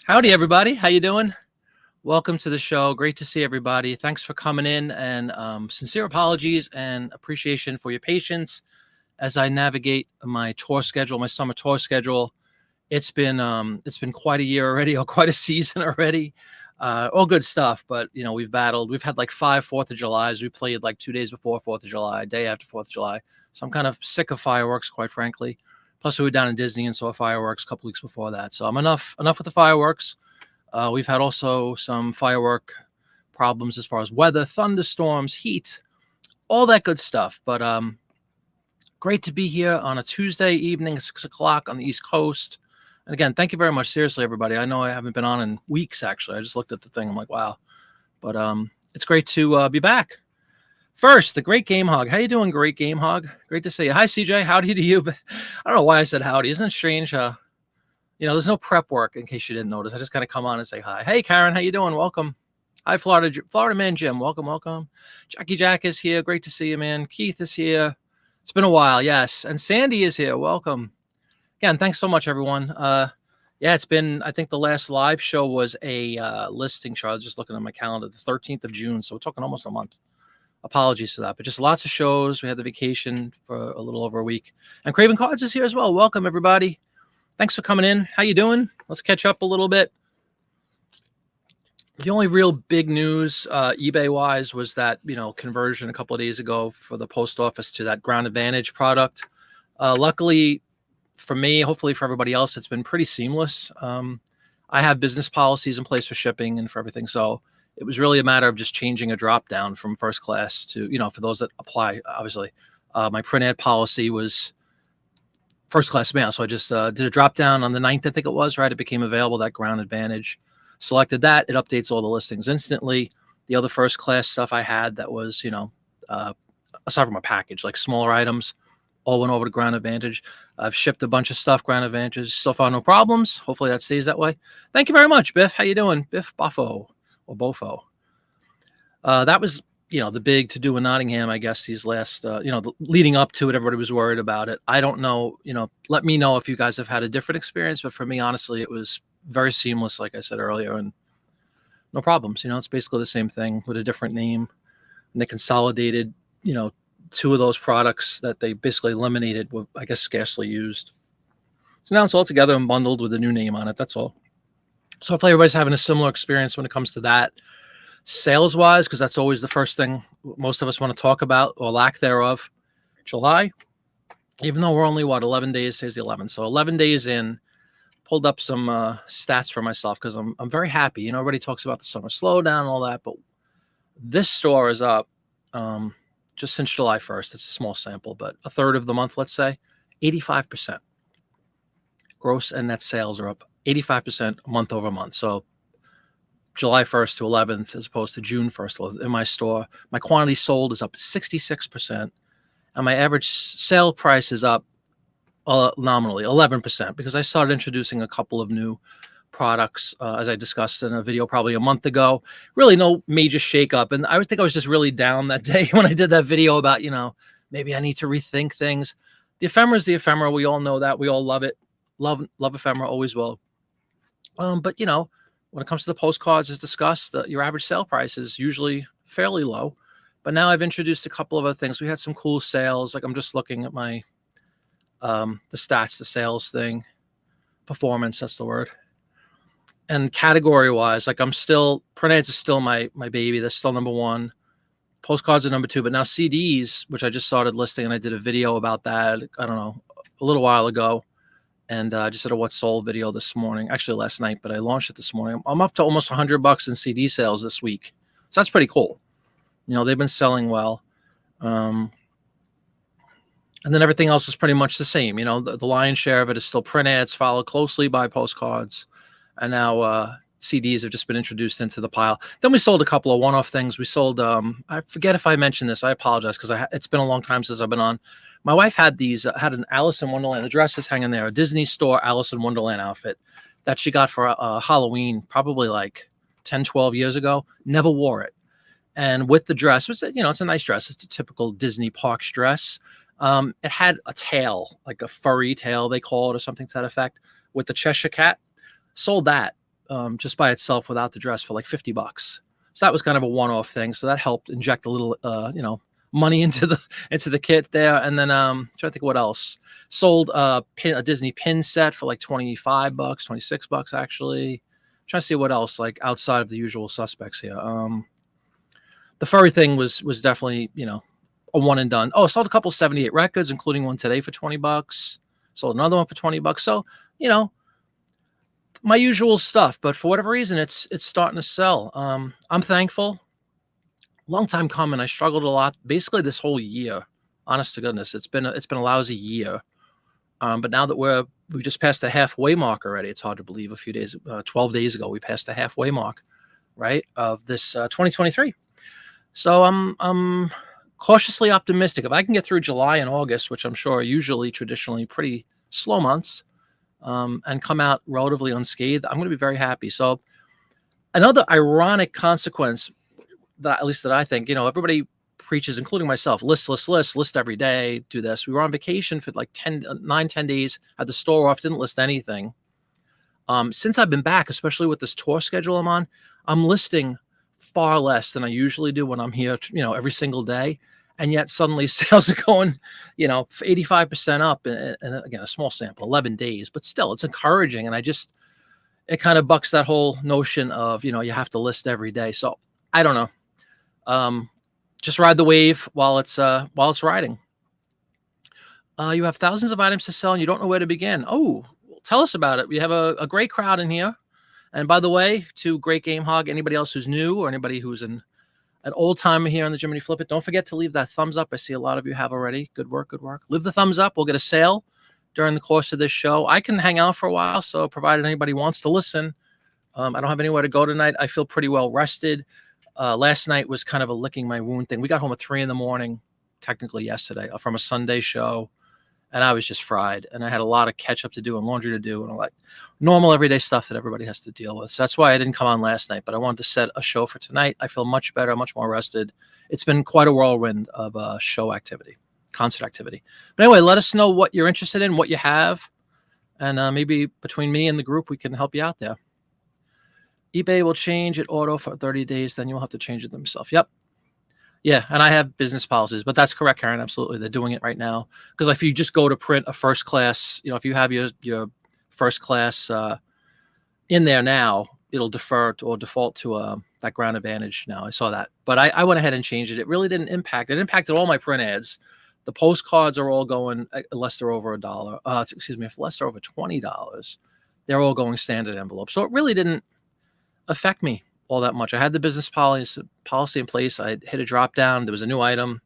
Howdy, everybody. How you doing? Welcome to the show. Great to see everybody. Thanks for coming in, and sincere apologies and appreciation for your patience as I navigate my tour schedule, my summer tour schedule. It's been quite a year already, or quite a season already. All good stuff, but we've battled. We've had like 5 Fourth of Julys. We played like 2 days before 4th of July, day after 4th of July. So I'm kind of sick of fireworks, quite frankly. Plus, we were down in Disney and saw fireworks a couple weeks before that. So I'm enough with the fireworks. We've had also some firework problems as far as weather, thunderstorms, heat, all that good stuff. But great to be here on a Tuesday evening, 6 o'clock on the East Coast. And again, thank you very much. Seriously, everybody. I know I haven't been on in weeks, actually. I just looked at the thing. I'm like, wow. But it's great to be back. First, the Great Game Hog. How you doing, Great Game Hog? Great to see you. Hi, CJ. Howdy to you. I don't know why I said howdy. Isn't it strange? There's no prep work, in case you didn't notice. I just kind of come on and say hi. Hey, Karen, how you doing? Welcome. Hi, Florida man Jim. Welcome. Jackie Jack is here. Great to see you, man. Keith is here. It's been a while, yes. And Sandy is here. Welcome. Again, thanks so much, everyone. It's been, I think the last live show was a listing show. I was just looking at my calendar, the 13th of June. So we're talking almost a month. Apologies for that, but just lots of shows. We had the vacation for a little over a week. And Craven Cards is here as well. Welcome, everybody. Thanks for coming in. How you doing? Let's catch up a little bit. The only real big news eBay-wise was that, conversion a couple of days ago for the post office to that Ground Advantage product. Luckily for me, hopefully for everybody else, it's been pretty seamless. I have business policies in place for shipping and for everything. So it was really a matter of just changing a drop down from first class to, for those that apply, obviously. My print ad policy was first class mail. So I just did a drop down on the 9th, I think it was, right? It became available, that Ground Advantage. Selected that. It updates all the listings instantly. The other first class stuff I had that was, aside from a package, like smaller items, all went over to Ground Advantage. I've shipped a bunch of stuff, Ground Advantage. So far, no problems. Hopefully that stays that way. Thank you very much, Biff. How you doing? Biff Buffo or Bofo. That was, the big to do in Nottingham, I guess, these last, leading up to it, everybody was worried about it. I don't know, let me know if you guys have had a different experience, but for me, honestly, it was very seamless, like I said earlier, and no problems. It's basically the same thing with a different name. And they consolidated, two of those products that they basically eliminated were, I guess, scarcely used. So now it's all together and bundled with a new name on it. That's all. So hopefully everybody's having a similar experience when it comes to that. Sales-wise, because that's always the first thing most of us want to talk about, or lack thereof. July, even though we're only, 11 days, today's the 11th. So 11 days in, pulled up some stats for myself because I'm very happy. Everybody talks about the summer slowdown and all that, but this store is up just since July 1st. It's a small sample, but a third of the month, let's say, 85%. Gross and net sales are up 85% month over month. So July 1st to 11th, as opposed to June 1st in my store, my quantity sold is up 66%, and my average sale price is up nominally 11%, because I started introducing a couple of new products, as I discussed in a video probably a month ago. Really no major shakeup. And I think I was just really down that day when I did that video about, maybe I need to rethink things. The ephemera is the ephemera. We all know that. We all love it. Love ephemera, always will. But, when it comes to the postcards, as discussed, your average sale price is usually fairly low. But now I've introduced a couple of other things. We had some cool sales. Like, I'm just looking at my the stats, the sales thing, performance, that's the word. And category wise, like, print ads is still my baby. That's still number one. Postcards are number two. But now CDs, which I just started listing, and I did a video about that, I don't know, a little while ago. And I just did a What Sold video this morning, actually last night, but I launched it this morning. I'm up to almost $100 in CD sales this week. So that's pretty cool. They've been selling well. And then everything else is pretty much the same. The lion's share of it is still print ads, followed closely by postcards. And now CDs have just been introduced into the pile. Then we sold a couple of one-off things. We sold, I forget if I mentioned this. I apologize, because it's been a long time since I've been on. My wife had an Alice in Wonderland, the dress is hanging there, a Disney store Alice in Wonderland outfit that she got for Halloween, probably like 10, 12 years ago. Never wore it. And with the dress, it's a nice dress. It's a typical Disney parks dress. It had a tail, like a furry tail, they call it, or something to that effect, with the Cheshire Cat. Sold that just by itself without the dress for like $50. So that was kind of a one-off thing. So that helped inject a little, money into the kit there. And then trying to think what else. Sold a Disney pin set for like $25, $26 actually. Trying to see what else like outside of the usual suspects here. The furry thing was definitely, a one and done. Oh, sold a couple 78 records, including one today for $20. Sold another one for $20. So, my usual stuff, but for whatever reason, it's starting to sell. I'm thankful. Long time coming. I struggled a lot, basically this whole year. Honest to goodness, it's been a lousy year. But now that we just passed the halfway mark already, it's hard to believe. 12 days ago, we passed the halfway mark, right, of this 2023. So I'm cautiously optimistic. If I can get through July and August, which I'm sure are usually traditionally pretty slow months, and come out relatively unscathed, I'm going to be very happy. So another ironic consequence that I think, everybody preaches, including myself, list every day, do this. We were on vacation for like 10 days, had the store off, didn't list anything. Since I've been back, especially with this tour schedule I'm on, I'm listing far less than I usually do when I'm here, every single day. And yet suddenly sales are going, 85% up. And again, a small sample, 11 days, but still it's encouraging. And it kind of bucks that whole notion of, you have to list every day. So I don't know. Just ride the wave while it's riding. You have thousands of items to sell and you don't know where to begin. Oh, tell us about it. We have a great crowd in here. And by the way, to Great Game Hog, anybody else who's new or anybody who's an old timer here on the Jiminy Flip It, don't forget to leave that thumbs up. I see a lot of you have already. Good work, good work. Leave the thumbs up. We'll get a sale during the course of this show. I can hang out for a while, so provided anybody wants to listen. I don't have anywhere to go tonight. I feel pretty well rested. Last night was kind of a licking my wound thing. We got home at 3 a.m, technically yesterday, from a Sunday show, and I was just fried. And I had a lot of catch up to do and laundry to do and all that normal everyday stuff that everybody has to deal with. So that's why I didn't come on last night, but I wanted to set a show for tonight. I feel much better, much more rested. It's been quite a whirlwind of show activity, concert activity. But anyway, let us know what you're interested in, what you have, and maybe between me and the group, we can help you out there. eBay will change it auto for 30 days. Then you'll have to change it themselves. Yep. Yeah. And I have business policies, but that's correct, Karen. Absolutely. They're doing it right now. Because if you just go to print a first class, if you have your first class in there now, it'll default to that Ground Advantage now. I saw that. But I went ahead and changed it. It really didn't impact. It impacted all my print ads. The postcards are all going, unless they're over $1. Unless they're over $20, they're all going standard envelope. So it really didn't affect me all that much. I had the business policy in place. I hit a drop down. There was a new item.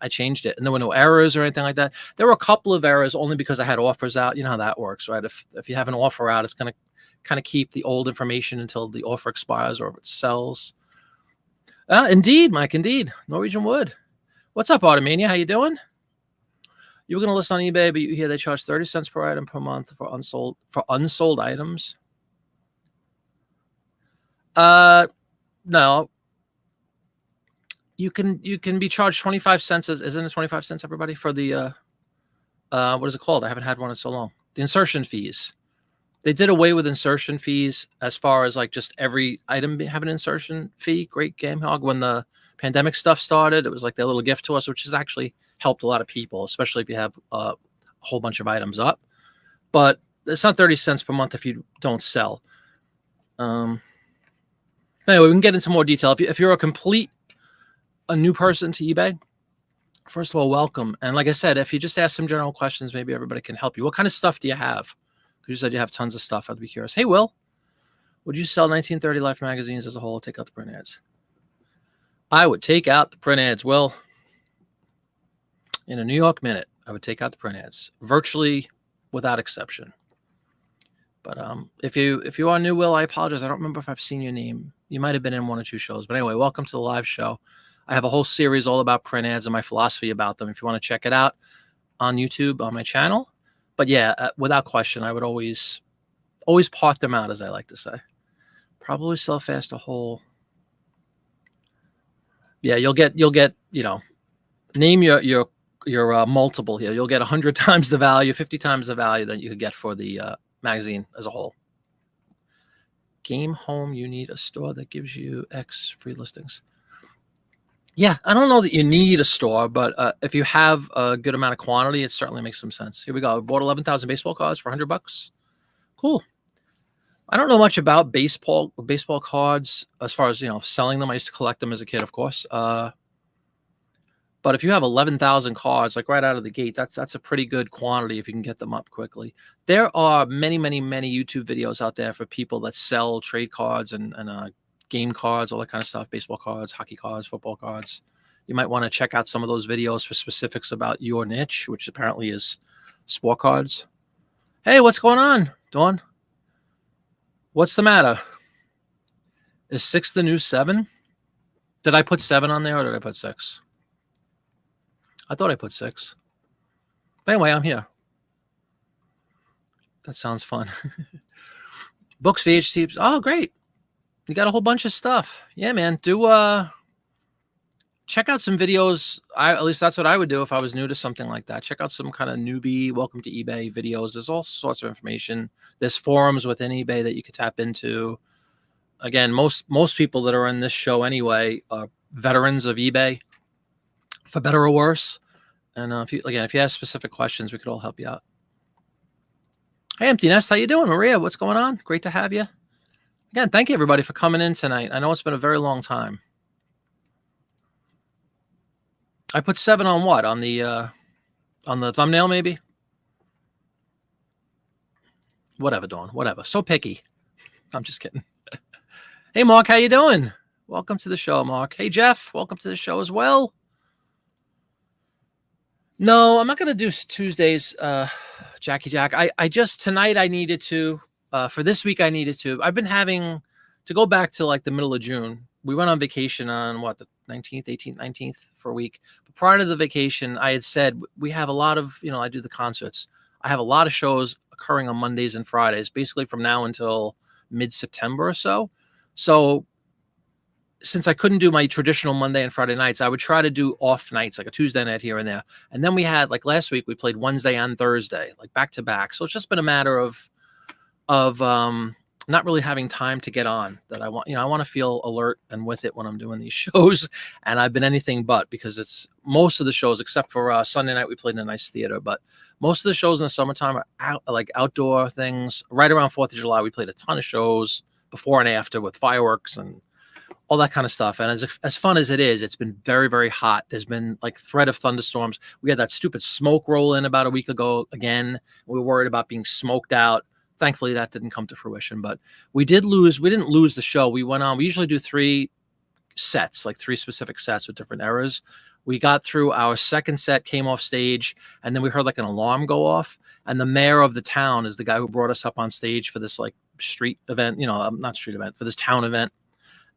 I changed it, and there were no errors or anything like that. There were a couple of errors only because I had offers out. You know how that works, right? If you have an offer out, it's going to kind of keep the old information until the offer expires or if it sells. Indeed, Mike. Indeed, Norwegian Wood. What's up, Automania? How you doing? You were going to list on eBay, but you hear they charge 30 cents per item per month for unsold items. No. You can be charged 25 cents. Isn't it 25 cents, everybody, for the what is it called? I haven't had one in so long. The insertion fees. They did away with insertion fees as far as like just every item have an insertion fee. Great Game Hog. When the pandemic stuff started, it was like their little gift to us, which has actually helped a lot of people, especially if you have a whole bunch of items up. But it's not 30 cents per month if you don't sell. Anyway, we can get into more detail. If you're a new person to eBay, first of all, welcome. And like I said, if you just ask some general questions, maybe everybody can help you. What kind of stuff do you have? Because you said you have tons of stuff. I'd be curious. Hey, Will, would you sell 1930 Life magazines as a whole or take out the print ads? I would take out the print ads, Will. In a New York minute, I would take out the print ads, virtually without exception. But if you are new, Will, I apologize. I don't remember if I've seen your name. You might have been in one or two shows. But anyway, welcome to the live show. I have a whole series all about print ads and my philosophy about them. If you want to check it out on YouTube on my channel. But yeah, without question, I would always part them out, as I like to say. Probably sell fast a whole. Yeah, you'll get name your multiple here. You'll get 100 times the value, 50 times the value that you could get for the magazine as a whole. game home, you need a store that gives you X free listings. Yeah, I don't know that you need a store, but if you have a good amount of quantity, it certainly makes some sense. Here we go. I bought 11,000 baseball cards for $100. Cool. I don't know much about baseball cards as far as, selling them. I used to collect them as a kid, of course. But if you have 11,000 cards, like right out of the gate, that's a pretty good quantity if you can get them up quickly. There are many, many, many YouTube videos out there for people that sell trade cards and game cards, all that kind of stuff, baseball cards, hockey cards, football cards. You might want to check out some of those videos for specifics about your niche, which apparently is sport cards. Hey, what's going on, Dawn? What's the matter? Is 6 the new 7? Did I put 7 on there or did I put 6? I thought I put 6. But anyway, I'm here. That sounds fun. Books, VHCs. Oh, great. You got a whole bunch of stuff. Yeah, man. Do check out some videos. At least that's what I would do if I was new to something like that. Check out some kind of newbie welcome to eBay videos. There's all sorts of information. There's forums within eBay that you could tap into. Again, most people that are in this show anyway are veterans of eBay, for better or worse. And if you have specific questions, we could all help you out. Hey, Empty Nest, how you doing? Maria, what's going on? Great to have you. Again, thank you everybody for coming in tonight. I know it's been a very long time. I put 7 on what? On the thumbnail, maybe? Whatever, Dawn. Whatever. So picky. I'm just kidding. Hey, Mark, how you doing? Welcome to the show, Mark. Hey, Jeff, welcome to the show as well. No, I'm not going to do Tuesdays, Jackie Jack. I just, tonight I needed to, for this week I needed to. I've been having to go back to like the middle of June. We went on vacation on what, the 19th, 18th, 19th for a week. But prior to the vacation, I had said we have a lot of, I do the concerts. I have a lot of shows occurring on Mondays and Fridays, basically from now until mid-September or so. So since I couldn't do my traditional Monday and Friday nights, I would try to do off nights, like a Tuesday night here and there. And then we had, like last week, we played Wednesday and Thursday, like back to back. So it's just been a matter of not really having time to get on. That I want, I want to feel alert and with it when I'm doing these shows. And I've been anything but, because it's most of the shows, except for Sunday night, we played in a nice theater. But most of the shows in the summertime are like outdoor things. Right around 4th of July, we played a ton of shows before and after with fireworks and all that kind of stuff. And as fun as it is, it's been very, very hot. There's been like threat of thunderstorms. We had that stupid smoke roll in about a week ago again. We were worried about being smoked out. Thankfully, that didn't come to fruition, but we didn't lose the show. We went on. We usually do 3 sets, like 3 specific sets with different eras. We got through our second set, came off stage, and then we heard like an alarm go off. And the mayor of the town is the guy who brought us up on stage for this like street event, not street event, for this town event.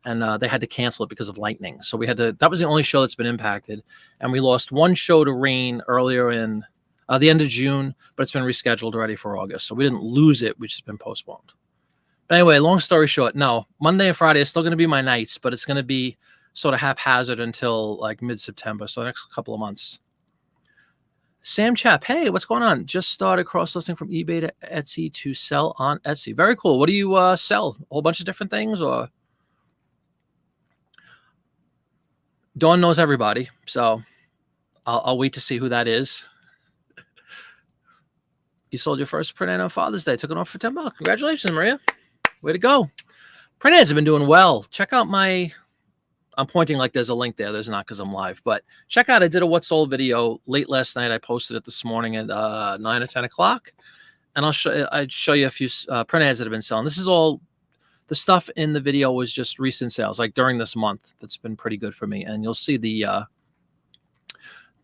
And they had to cancel it because of lightning. So we had to, that was the only show that's been impacted. And we lost one show to rain earlier in the end of June, but it's been rescheduled already for August. So we didn't lose it, which has been postponed. But anyway, long story short, no, Monday and Friday is still going to be my nights, but it's going to be sort of haphazard until like mid-September. So the next couple of months. Sam Chap, hey, what's going on? Just started cross-listing from eBay to Etsy to sell on Etsy. Very cool. What do you sell? A whole bunch of different things, or? Dawn knows everybody, so I'll wait to see who that is. You sold your first print ad on Father's Day. Took it off for $10. Congratulations, Maria. Way to go. Print ads have been doing well. Check out I'm pointing like there's a link there. There's not, because I'm live. But check out, I did a What Sold video late last night. I posted it this morning at 9 or 10 o'clock. And I'd show you a few print ads that have been selling. This is all, the stuff in the video was just recent sales, like during this month. That's been pretty good for me. And you'll see the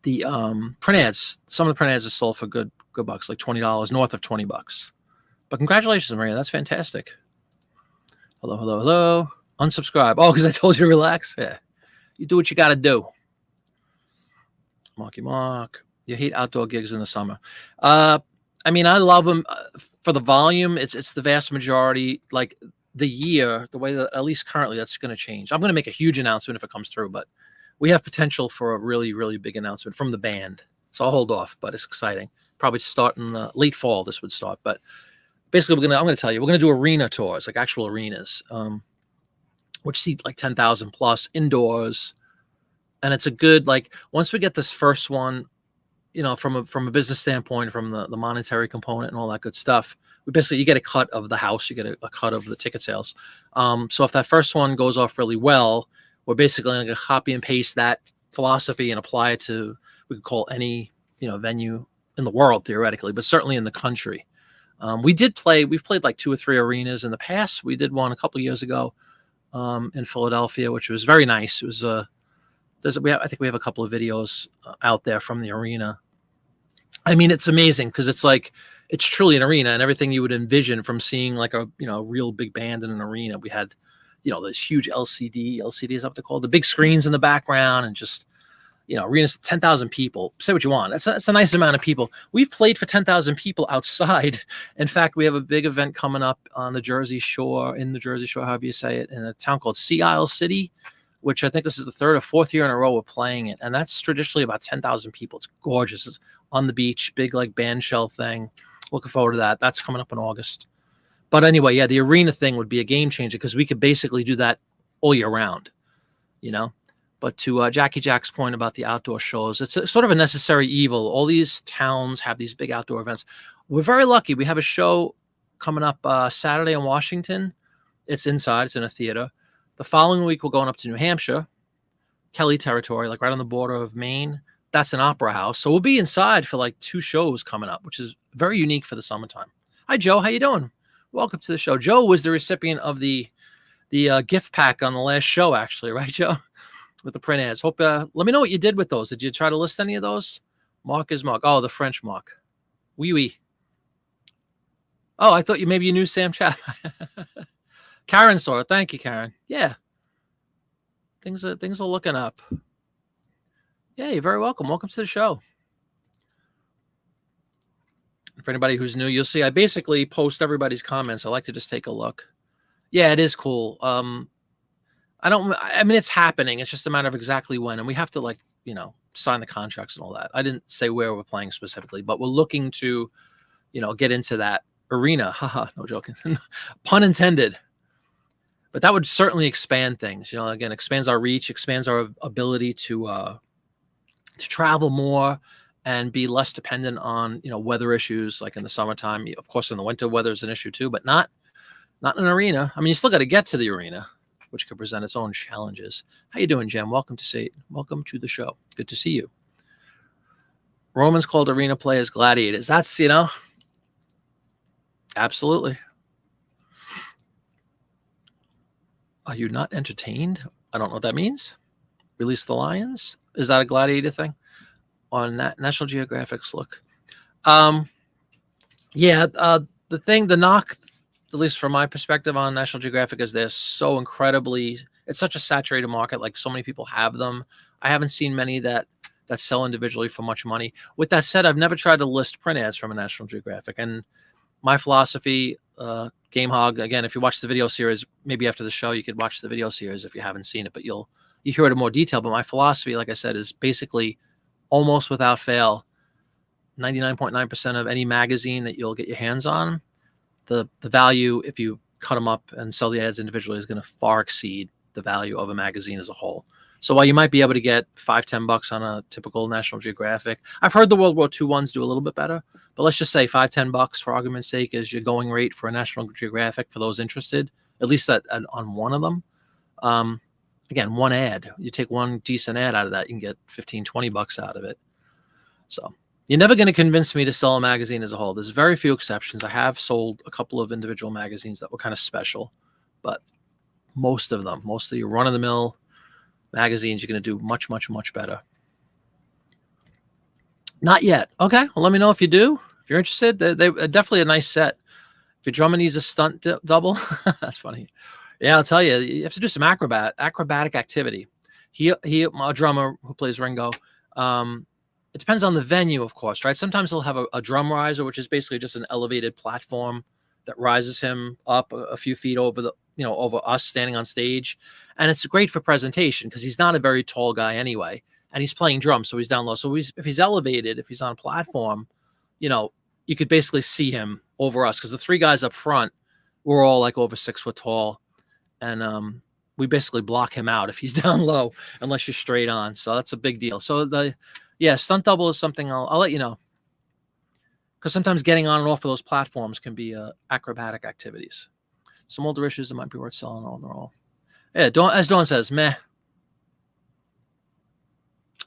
print ads. Some of the print ads are sold for good bucks, like $20, north of $20. But congratulations, Maria. That's fantastic. Hello. Unsubscribe. Oh, because I told you to relax. Yeah, you do what you got to do. Mark. You hate outdoor gigs in the summer. I mean, I love them for the volume. It's the vast majority. Like the year, the way that, at least currently, that's going to change. I'm going to make a huge announcement if it comes through, but we have potential for a really, really big announcement from the band. So I'll hold off, but it's exciting. Probably start in late fall, this would start. But basically I'm going to tell you, we're going to do arena tours, like actual arenas, which seat like 10,000 plus indoors. And it's a good, like, once we get this first one, from a business standpoint, from the monetary component and all that good stuff, you get a cut of the house, you get a cut of the ticket sales. So if that first one goes off really well, we're basically going to copy and paste that philosophy and apply it to, we could call any, venue in the world theoretically, but certainly in the country. We've played like 2 or 3 arenas in the past. We did one a couple of years ago in Philadelphia, which was very nice. It was I think we have a couple of videos out there from the arena. I mean, it's amazing because it's truly an arena, and everything you would envision from seeing like a real big band in an arena. We had those huge LCD is what they're called, the big screens in the background, and just arenas, 10,000 people. Say what you want. That's a nice amount of people. We've played for 10,000 people outside. In fact, we have a big event coming up on the Jersey Shore, however you say it, in a town called Sea Isle City, which I think this is the 3rd or 4th year in a row we're playing it. And that's traditionally about 10,000 people. It's gorgeous. It's on the beach, big like band shell thing. Looking forward to that. That's coming up in August. But anyway, yeah, the arena thing would be a game changer because we could basically do that all year round, But to Jackie Jack's point about the outdoor shows, it's sort of a necessary evil. All these towns have these big outdoor events. We're very lucky. We have a show coming up Saturday in Washington. It's inside. It's in a theater. The following week, we're going up to New Hampshire, Kelly territory, like right on the border of Maine. That's an opera house. So we'll be inside for like 2 shows coming up, which is very unique for the summertime. Hi, Joe. How you doing? Welcome to the show. Joe was the recipient of the gift pack on the last show, actually. Right, Joe? With the print ads. Hope. Let me know what you did with those. Did you try to list any of those? Mark is Mark. Oh, the French Mark. Oui, oui. Oh, I thought maybe you knew Sam Chap. Karen saw it. Thank you, Karen. Yeah. Things are looking up. Yeah, you're very welcome. Welcome to the show. For anybody who's new, you'll see I basically post everybody's comments. I like to just take a look. Yeah, it is cool. I mean, it's happening. It's just a matter of exactly when. And we have to sign the contracts and all that. I didn't say where we're playing specifically, but we're looking to, get into that arena. Haha, no joking. Pun intended. But that would certainly expand things. Again, expands our reach, expands our ability to travel more and be less dependent on, weather issues like in the summertime. Of course, in the winter, weather is an issue too, but not in an arena. I mean, you still got to get to the arena, which could present its own challenges. How you doing, Jem? Welcome to the show. Good to see you. Romans called arena players gladiators. That's, absolutely. Are you not entertained? I don't know what that means. Release the Lions? Is that a gladiator thing? On that National Geographic's look. The knock, at least from my perspective on National Geographic, is they're so incredibly, it's such a saturated market. Like so many people have them. I haven't seen many that sell individually for much money. With that said, I've never tried to list print ads from a National Geographic. And my philosophy, Game Hog, again, if you watch the video series, maybe after the show, you could watch the video series if you haven't seen it, but you hear it in more detail. But my philosophy, like I said, is basically almost without fail, 99.9% of any magazine that you'll get your hands on, the value, if you cut them up and sell the ads individually, is going to far exceed the value of a magazine as a whole. So while you might be able to get $5-10 on a typical National Geographic, I've heard the World War II ones do a little bit better, but let's just say $5-10 for argument's sake is your going rate for a National Geographic for those interested, at least on one of them. Again, one ad, you take one decent ad out of that, you can get $15-20 out of it. So you're never going to convince me to sell a magazine as a whole. There's very few exceptions. I have sold a couple of individual magazines that were kind of special, but most of your run-of-the-mill magazines, you're going to do much, much, much better. Not yet. Okay. Well, let me know if you do. If you're interested, they're definitely a nice set. If your drummer needs a stunt double, that's funny. Yeah, I'll tell you, you have to do some acrobatic activity. He a drummer who plays Ringo. It depends on the venue, of course, right? Sometimes he'll have a drum riser, which is basically just an elevated platform that rises him up a few feet over over us standing on stage. And it's great for presentation because he's not a very tall guy anyway. And he's playing drums, so he's down low. So if he's elevated, if he's on a platform, you could basically see him over us because the three guys up front were all like over 6 foot tall, and we basically block him out if he's down low unless you're straight on. So that's a big deal. So stunt double is something I'll let you know, because sometimes getting on and off of those platforms can be acrobatic activities. Some older issues that might be worth selling overall. Yeah, as Dawn says, meh.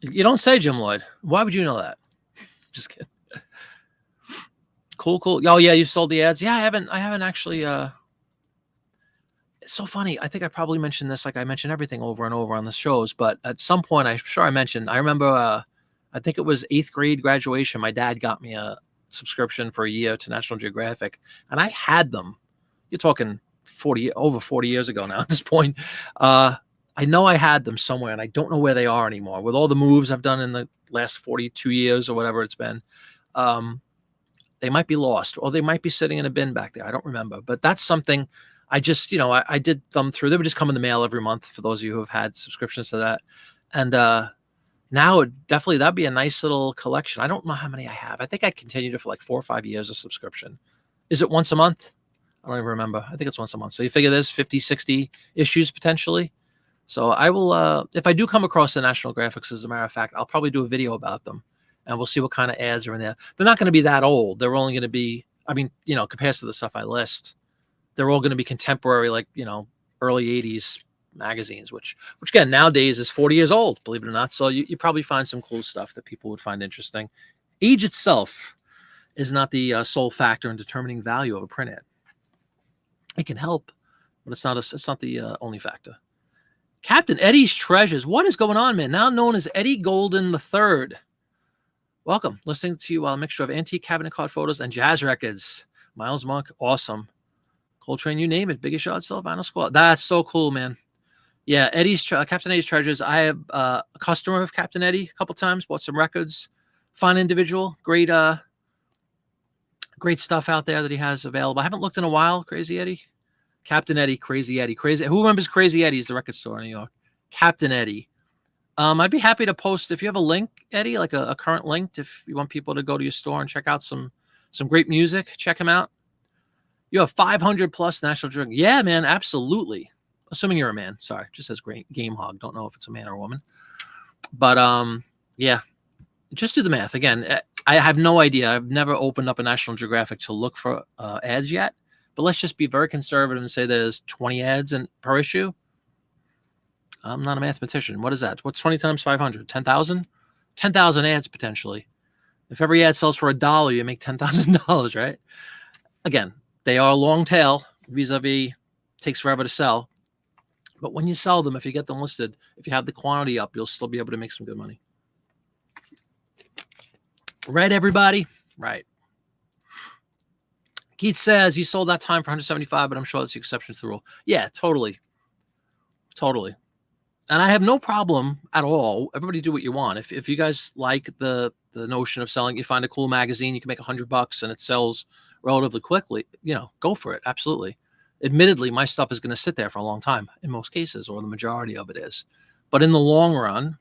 You don't say, Jim Lloyd. Why would you know that? Just kidding. Cool. Oh yeah, you sold the ads. Yeah, I haven't actually. It's so funny. I think I probably mentioned this, like I mentioned everything over and over on the shows, but at some point, I'm sure I mentioned. I remember. I think it was 8th grade graduation. My dad got me a subscription for a year to National Geographic, and I had them. You're talking over 40 years ago now at this point. I know I had them somewhere, and I don't know where they are anymore. With all the moves I've done in the last 42 years or whatever it's been, they might be lost, or they might be sitting in a bin back there. I don't remember, but that's something I just, I did thumb through. They would just come in the mail every month for those of you who have had subscriptions to that. And now definitely that'd be a nice little collection. I don't know how many I have. I think I continued it for like 4 or 5 years of subscription. Is it once a month? I don't even remember. I think it's once a month. So you figure there's 50, 60 issues potentially. So I will, if I do come across the National Graphics, as a matter of fact, I'll probably do a video about them, and we'll see what kind of ads are in there. They're not going to be that old. They're only going to be, compared to the stuff I list, they're all going to be contemporary, like, early 80s magazines, which again, nowadays is 40 years old, believe it or not. So you probably find some cool stuff that people would find interesting. Age itself is not the sole factor in determining value of a print ad. It can help, but it's not the only factor. Captain Eddie's Treasures. What is going on, man? Now known as Eddie Golden III. Welcome. Listening to a mixture of antique cabinet card photos and jazz records. Miles Monk, awesome. Coltrane, you name it. Biggest Shot Still, Vinyl Squad. That's so cool, man. Yeah, Captain Eddie's Treasures. I have a customer of Captain Eddie a couple times. Bought some records. Fun individual. Great stuff out there that he has available. I haven't looked in a while. Crazy Eddie. Captain Eddie, Crazy Eddie, Crazy. Who remembers Crazy Eddie's, the record store in New York? Captain Eddie. I'd be happy to post, if you have a link, Eddie, like a current link, if you want people to go to your store and check out some great music, check him out. You have 500 plus National Geographic. Yeah, man, absolutely. Assuming you're a man. Sorry, just says great Game Hog. Don't know if it's a man or a woman. But yeah, just do the math. Again, I have no idea. I've never opened up a National Geographic to look for ads yet. But let's just be very conservative and say there's 20 ads per issue. I'm not a mathematician. What is that? What's 20 times 500? 10,000? 10,000 ads potentially. If every ad sells for $1, you make $10,000, right? Again, they are long tail, vis-a-vis takes forever to sell. But when you sell them, if you get them listed, if you have the quantity up, you'll still be able to make some good money. Right, everybody? Right. Keith says you sold that time for 175, but I'm sure that's the exception to the rule. Yeah, totally. And I have no problem at all. Everybody do what you want. If you guys like the notion of selling, you find a cool magazine, you can make $100 and it sells relatively quickly, go for it. Absolutely. Admittedly, my stuff is going to sit there for a long time in most cases, or the majority of it is. But in the long run,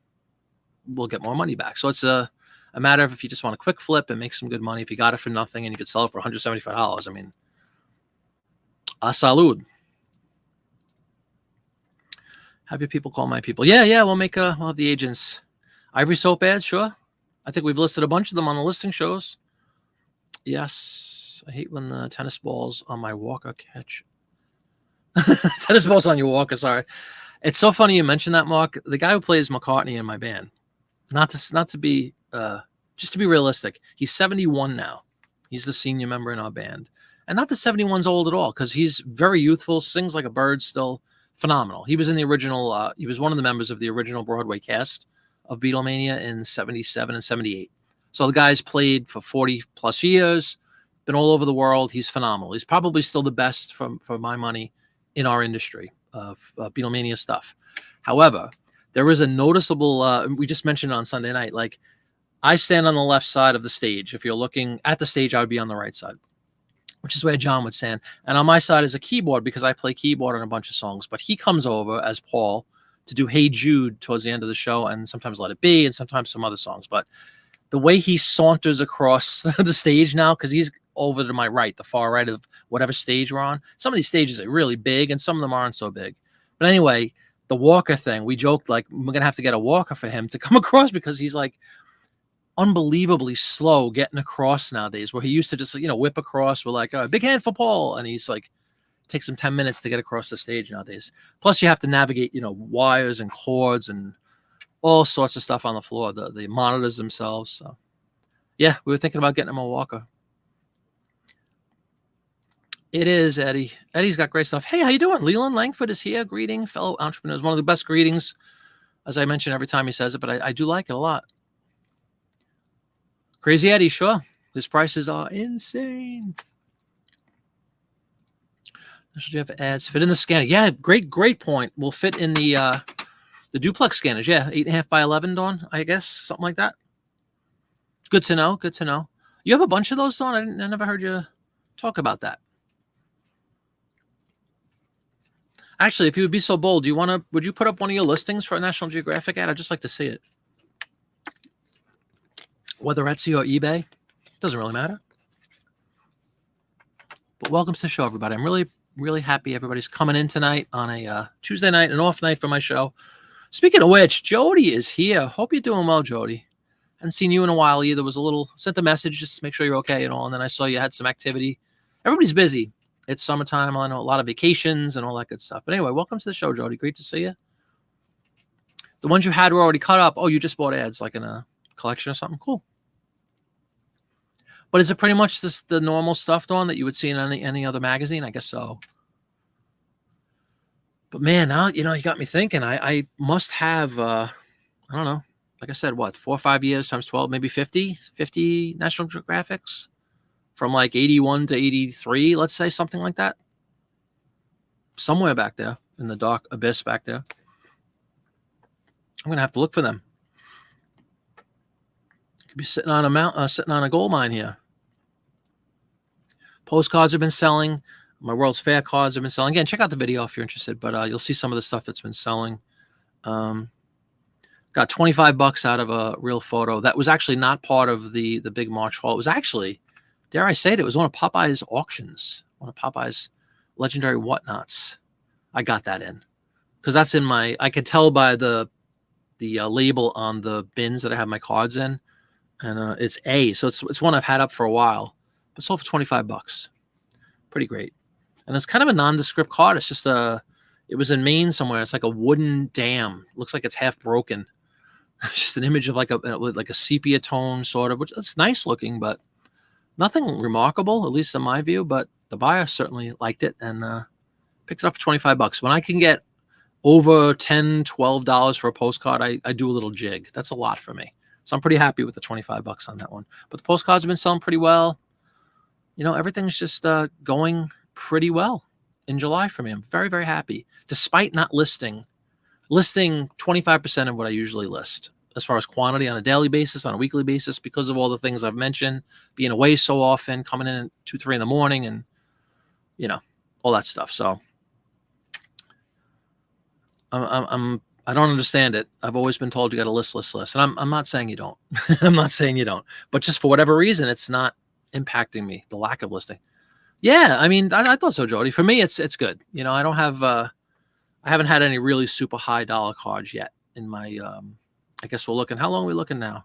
we'll get more money back. So it's a matter of if you just want a quick flip and make some good money. If you got it for nothing and you could sell it for $175, I mean, a salud. Have your people call my people. Yeah, we'll have the agents. Ivory soap ads, sure. I think we've listed a bunch of them on the listing shows. Yes, I hate when the tennis balls on my walker catch. Tennis balls on your walker, sorry. It's so funny you mentioned that, Mark. The guy who plays McCartney in my band, not to be just to be realistic, he's 71 now. He's the senior member in our band. And not that 71's old at all, because he's very youthful, sings like a bird still. Phenomenal. He was in the original, he was one of the members of the original Broadway cast of Beatlemania in 77 and 78. So the guy's played for 40 plus years, been all over the world. He's phenomenal. He's probably still the best for my money in our industry of Beatlemania stuff. However, there is a noticeable, we just mentioned it on Sunday night, like I stand on the left side of the stage. If you're looking at the stage, I would be on the right side, which is where John would stand. And on my side is a keyboard because I play keyboard on a bunch of songs. But he comes over as Paul to do Hey Jude towards the end of the show and sometimes Let It Be and sometimes some other songs. But the way he saunters across the stage now, because he's over to my right, the far right of whatever stage we're on. Some of these stages are really big, and some of them aren't so big. But anyway, the walker thing, we joked like we're gonna have to get a walker for him to come across because he's like unbelievably slow getting across nowadays. Where he used to just whip across. We're like, big hand for Paul, and he's like takes him 10 minutes to get across the stage nowadays. Plus, you have to navigate wires and cords and all sorts of stuff on the floor. The monitors themselves. So yeah, we were thinking about getting him a walker. It is, Eddie. Eddie's got great stuff. Hey, how you doing? Leland Langford is here. Greeting, fellow entrepreneurs. One of the best greetings, as I mention every time he says it, but I do like it a lot. Crazy Eddie, sure. His prices are insane. Should you have ads fit in the scanner? Yeah, great point. Will fit in the duplex scanners. Yeah, 8.5 by 11, Dawn. I guess something like that. Good to know. Good to know. You have a bunch of those, Dawn. I never heard you talk about that. Actually, if you would be so bold, would you put up one of your listings for a National Geographic ad? I'd just like to see it. Whether Etsy or eBay, doesn't really matter. But welcome to the show, everybody. I'm really, really happy everybody's coming in tonight on a Tuesday night, an off night for my show. Speaking of which, Jody is here. Hope you're doing well, Jody. Hadn't seen you in a while either. Sent a message just to make sure you're okay and all. And then I saw you had some activity. Everybody's busy. It's summertime. I know a lot of vacations and all that good stuff. But anyway, welcome to the show, Jody. Great to see you. The ones you had were already cut up. Oh, you just bought ads like in a collection or something? Cool. But is it pretty much the normal stuff, Dawn, that you would see in any other magazine? I guess so. But man, now, you got me thinking. I must have, I don't know, like I said, 4 or 5 years times 12, maybe 50 National Geographics from like 81 to 83, let's say, something like that. Somewhere back there in the dark abyss back there. I'm going to have to look for them. Could be sitting on a gold mine here. Postcards have been selling. My World's Fair cards have been selling. Again, check out the video if you're interested, but you'll see some of the stuff that's been selling. Got $25 out of a real photo. That was actually not part of the big March haul. It was actually, dare I say it was one of Popeye's auctions, one of Popeye's legendary whatnots. I got that in because that's in I could tell by the label on the bins that I have my cards in, and it's A. So it's one I've had up for a while, but sold for $25. Pretty great. And it's kind of a nondescript card. It's just it was in Maine somewhere. It's like a wooden dam. Looks like it's half broken. It's just an image of like a sepia tone sort of, which it's nice looking, but nothing remarkable, at least in my view. But the buyer certainly liked it and picked it up for $25. When I can get over $10, $12 for a postcard, I do a little jig. That's a lot for me. So I'm pretty happy with the $25 on that one. But the postcards have been selling pretty well. Everything's just going pretty well in July for me. I'm very, very happy, despite not listing 25% of what I usually list as far as quantity on a daily basis, on a weekly basis, because of all the things I've mentioned, being away so often, coming in at 2, 3 in the morning, and all that stuff. So I don't understand it. I've always been told you got to list, and I'm not saying you don't. I'm not saying you don't, but just for whatever reason, it's not impacting me, the lack of listing. Yeah, I mean, I thought so, Jody. For me, it's good. I don't have I haven't had any really super high dollar cards yet in my I guess we're looking, how long are we looking now?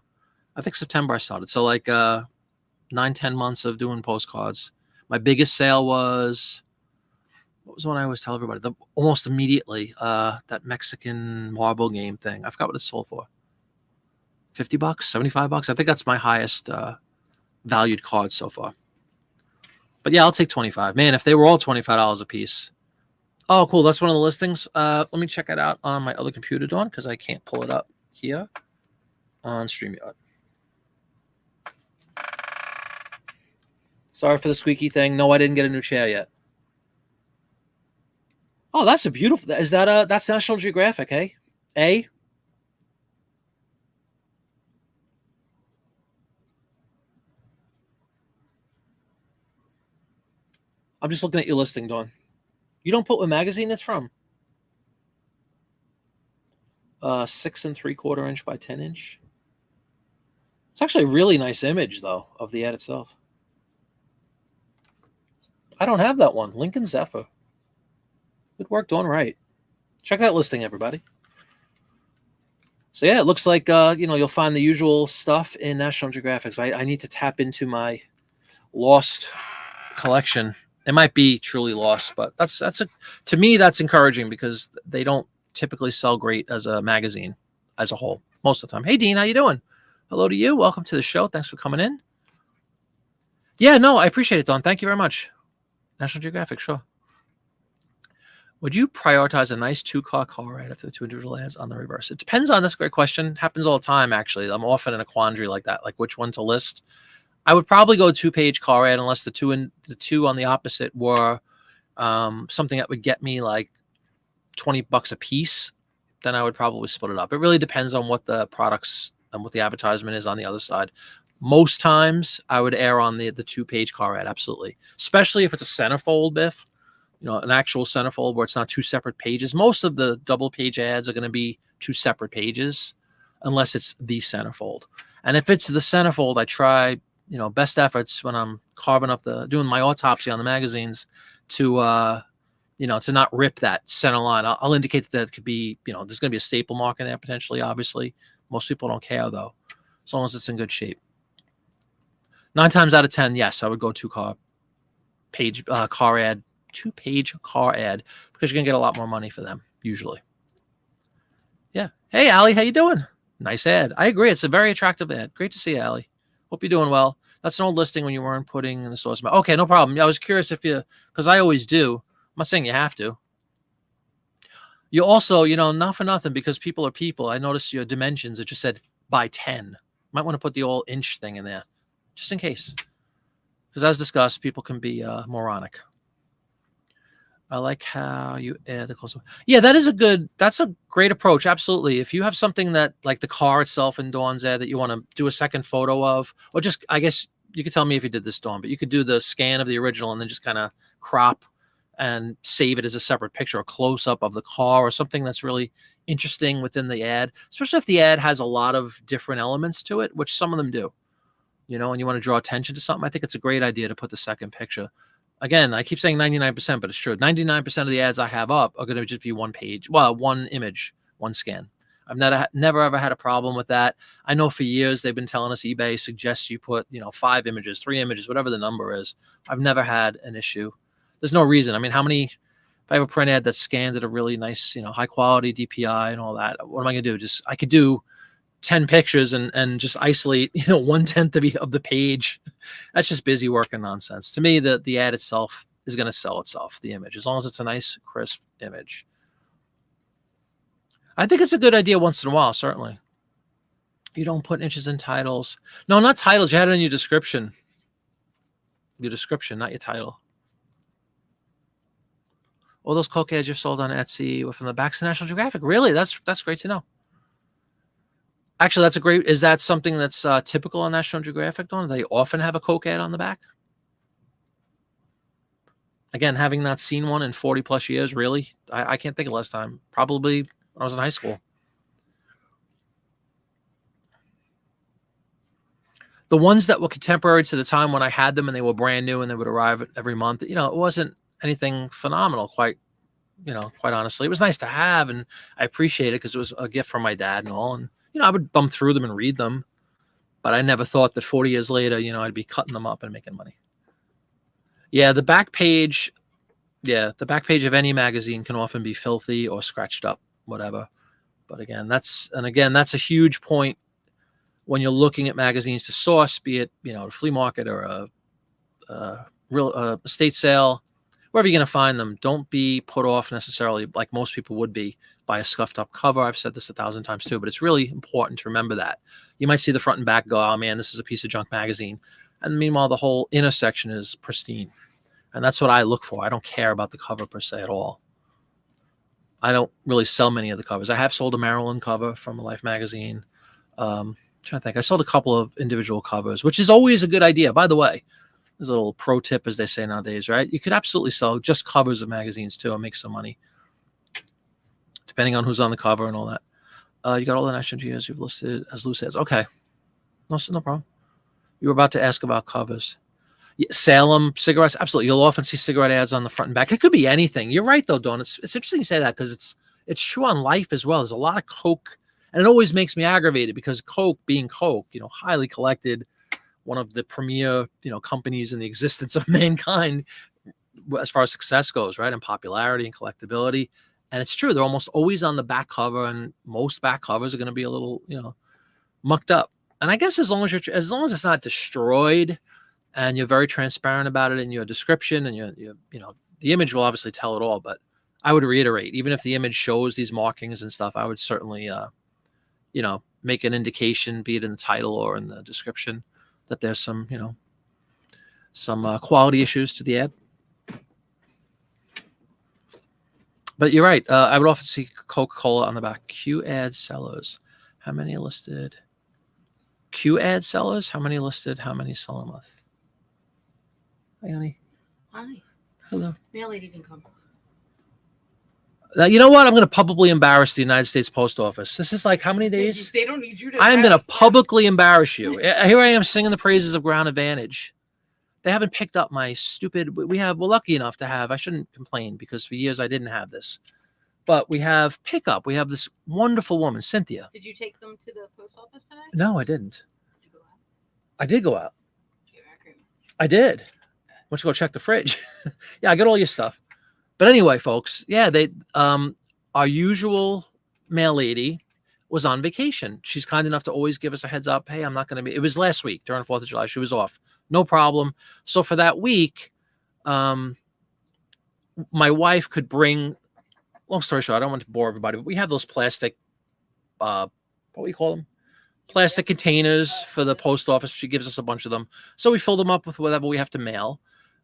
I think September I started. So like 9-10 months of doing postcards. My biggest sale was, what was the one I always tell everybody? Almost immediately, that Mexican marble game thing. I forgot what it sold for. $50, $75. I think that's my highest valued card so far. But yeah, I'll take 25. Man, if they were all $25 a piece. Oh, cool. That's one of the listings. Let me check it out on my other computer, Dawn, because I can't pull it up here on StreamYard. Sorry for the squeaky thing. No, I didn't get a new chair yet. Oh, that's a beautiful. Is that that's National Geographic, eh? A? I'm just looking at your listing, Dawn. You don't put what magazine it's from. 6 3/4 inch by 10 inch. It's actually a really nice image, though, of the ad itself. I don't have that one. Lincoln Zephyr. Good work, doing right. Check that listing, everybody. So yeah, it looks like you'll find the usual stuff in National Geographics. I need to tap into my lost collection. It might be truly lost, but to me that's encouraging because they don't typically sell great as a magazine as a whole most of the time. Hey Dean, how you doing? Hello to you. Welcome to the show. Thanks for coming in. Yeah, no, I appreciate it, Don. Thank you very much. National Geographic, sure. Would you prioritize a nice two-car ad after the two individual ads on the reverse? It depends on. That's a great question. Happens all the time, actually. I'm often in a quandary like that, like which one to list. I would probably go two-page car ad unless the two on the opposite were something that would get me like $20 a piece. Then I would probably split it up. It really depends on what the products and what the advertisement is on the other side. Most times, I would err on the two-page car ad, absolutely. Especially if it's a centerfold, Biff. An actual centerfold where it's not two separate pages. Most of the double-page ads are going to be two separate pages, unless it's the centerfold. And if it's the centerfold, I try, best efforts when I'm carving up doing my autopsy on the magazines to not rip that center line. I'll indicate that could be, there's going to be a staple mark in there potentially, obviously. Most people don't care, though, as long as it's in good shape. 9 times out of 10, yes, I would go two-page car ad because you're going to get a lot more money for them, usually. Yeah. Hey, Allie, how you doing? Nice ad. I agree. It's a very attractive ad. Great to see you, Allie. Hope you're doing well. That's an old listing when you weren't putting in the source. Okay, no problem. I was curious because I always do. I'm not saying you have to. You also, not for nothing, because people are people. I noticed your dimensions. It just said by 10. Might want to put the old inch thing in there, just in case. Because as discussed, people can be moronic. I like how you add the close. Yeah, that's a great approach. Absolutely. If you have something that, like the car itself in Dawn's ad, that you want to do a second photo of, or just, I guess you could tell me if you did this, Dawn, but you could do the scan of the original and then just kind of crop and save it as a separate picture, a close up of the car or something that's really interesting within the ad, especially if the ad has a lot of different elements to it, which some of them do, and you want to draw attention to something. I think it's a great idea to put the second picture. Again, I keep saying 99%, but it's true. 99% of the ads I have up are going to just be one page. Well, one image, one scan. I've never ever had a problem with that. I know for years they've been telling us eBay suggests you put, 5 images, 3 images, whatever the number is. I've never had an issue. There's no reason. I mean, if I have a print ad that's scanned at a really nice, high quality DPI and all that, what am I going to do? I could do 10 pictures and just isolate 1/10 of the page. That's just busy work and nonsense. To me, the ad itself is going to sell itself, the image, as long as it's a nice crisp image. I think it's a good idea once in a while, certainly. You don't put inches in titles. No, not titles. You had it in your description. Your description, not your title. All those Coke ads you've sold on Etsy were from the backs of National Geographic. Really? That's great to know. Actually, is that something that's typical on National Geographic, Dawn? They often have a Coke ad on the back? Again, having not seen one in 40 plus years, really? I can't think of last time. Probably when I was in high school. The ones that were contemporary to the time when I had them and they were brand new and they would arrive every month, it wasn't anything phenomenal, quite honestly. It was nice to have, and I appreciate it because it was a gift from my dad and all. And, I would bump through them and read them, but I never thought that 40 years later, I'd be cutting them up and making money. Yeah, the back page of any magazine can often be filthy or scratched up, whatever. But again, that's a huge point when you're looking at magazines to source, be it, a flea market or a real estate sale, wherever you're going to find them. Don't be put off necessarily, like most people would be, by a scuffed up cover. I've said this 1,000 times too, but it's really important to remember that. You might see the front and back, go, oh man, this is a piece of junk magazine. And meanwhile, the whole intersection is pristine. And that's what I look for. I don't care about the cover per se at all. I don't really sell many of the covers. I have sold a Maryland cover from a Life magazine. I'm trying to think. I sold a couple of individual covers, which is always a good idea. By the way, there's a little pro tip, as they say nowadays, right? You could absolutely sell just covers of magazines too and make some money, depending on who's on the cover and all that. You got all the national geos you've listed as loose ads. Okay. No problem. You were about to ask about covers. Yeah, Salem cigarettes, absolutely. You'll often see cigarette ads on the front and back. It could be anything. You're right, though, Dawn. It's interesting you say that because it's true on life as well. There's a lot of Coke, and it always makes me aggravated because Coke, being Coke, highly collected, one of the premier, companies in the existence of mankind as far as success goes, right, and popularity and collectability. And it's true, they're almost always on the back cover, and most back covers are going to be a little, mucked up. And I guess as long as it's not destroyed, and you're very transparent about it in your description, and the image will obviously tell it all. But I would reiterate, even if the image shows these markings and stuff, I would certainly, make an indication, be it in the title or in the description, that there's some, some quality issues to the ad. But you're right. I would often see Coca-Cola on the back. Q ad sellers. How many listed? Q ad sellers? How many listed? How many sell a month? Hi, honey. Hi. Hello. Mail lady didn't come. Now, you know what? I'm going to publicly embarrass the United States Post Office. This is like how many days? They don't need you to. I'm going to publicly embarrass you. Here I am singing the praises of Ground Advantage. They haven't picked up my stupid. We're lucky enough to have. I shouldn't complain because for years I didn't have this, but we have pickup. We have this wonderful woman, Cynthia. Did you take them to the post office today? No, I didn't. Did you go out? I did go out. Did you get cream? I did. Why don't you go check the fridge? Yeah, I got all your stuff. But anyway, folks, yeah, our usual mail lady was on vacation. She's kind enough to always give us a heads up. Hey, I'm not going to be. It was last week during 4th of July. She was off. No problem. So for that week, my wife could bring, long story short, I don't want to bore everybody, but we have those plastic, what do we call them? Plastic containers for the post office. She gives us a bunch of them. So we fill them up with whatever we have to mail.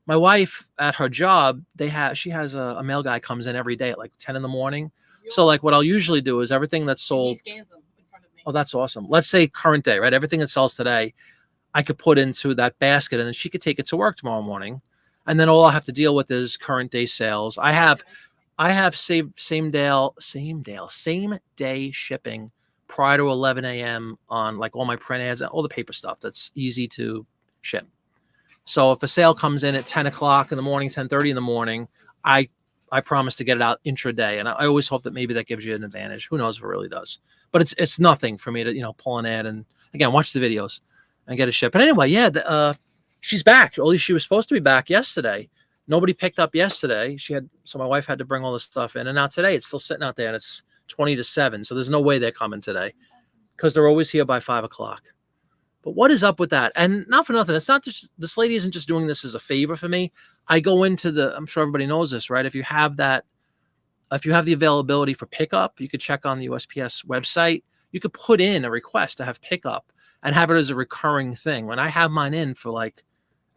My wife at her job, she has a mail guy comes in every day at like 10 in the morning. So like what I'll usually do is everything that's sold. He scans them in front of me. Oh, that's awesome. Let's say current day, right? Everything that sells today, I could put into that basket and then she could take it to work tomorrow morning. And then all I'll have to deal with is current day sales. I have same day shipping prior to 11 a.m. on like all my print ads, all the paper stuff that's easy to ship. So if a sale comes in at 10 o'clock in the morning, 10:30 in the morning, I promise to get it out intraday. And I always hope that maybe that gives you an advantage. Who knows if it really does, but it's nothing for me to, pull an ad and again, watch the videos and get a ship. But anyway, yeah, she's back. At least she was supposed to be back yesterday. Nobody picked up yesterday. So my wife had to bring all this stuff in. And now today it's still sitting out there and it's 20 to 7. So there's no way they're coming today because they're always here by 5 o'clock. But what is up with that? And not for nothing. It's not just, this lady isn't just doing this as a favor for me. I go into I'm sure everybody knows this, right? If you have the availability for pickup, you could check on the USPS website. You could put in a request to have pickup and have it as a recurring thing. When I have mine in for like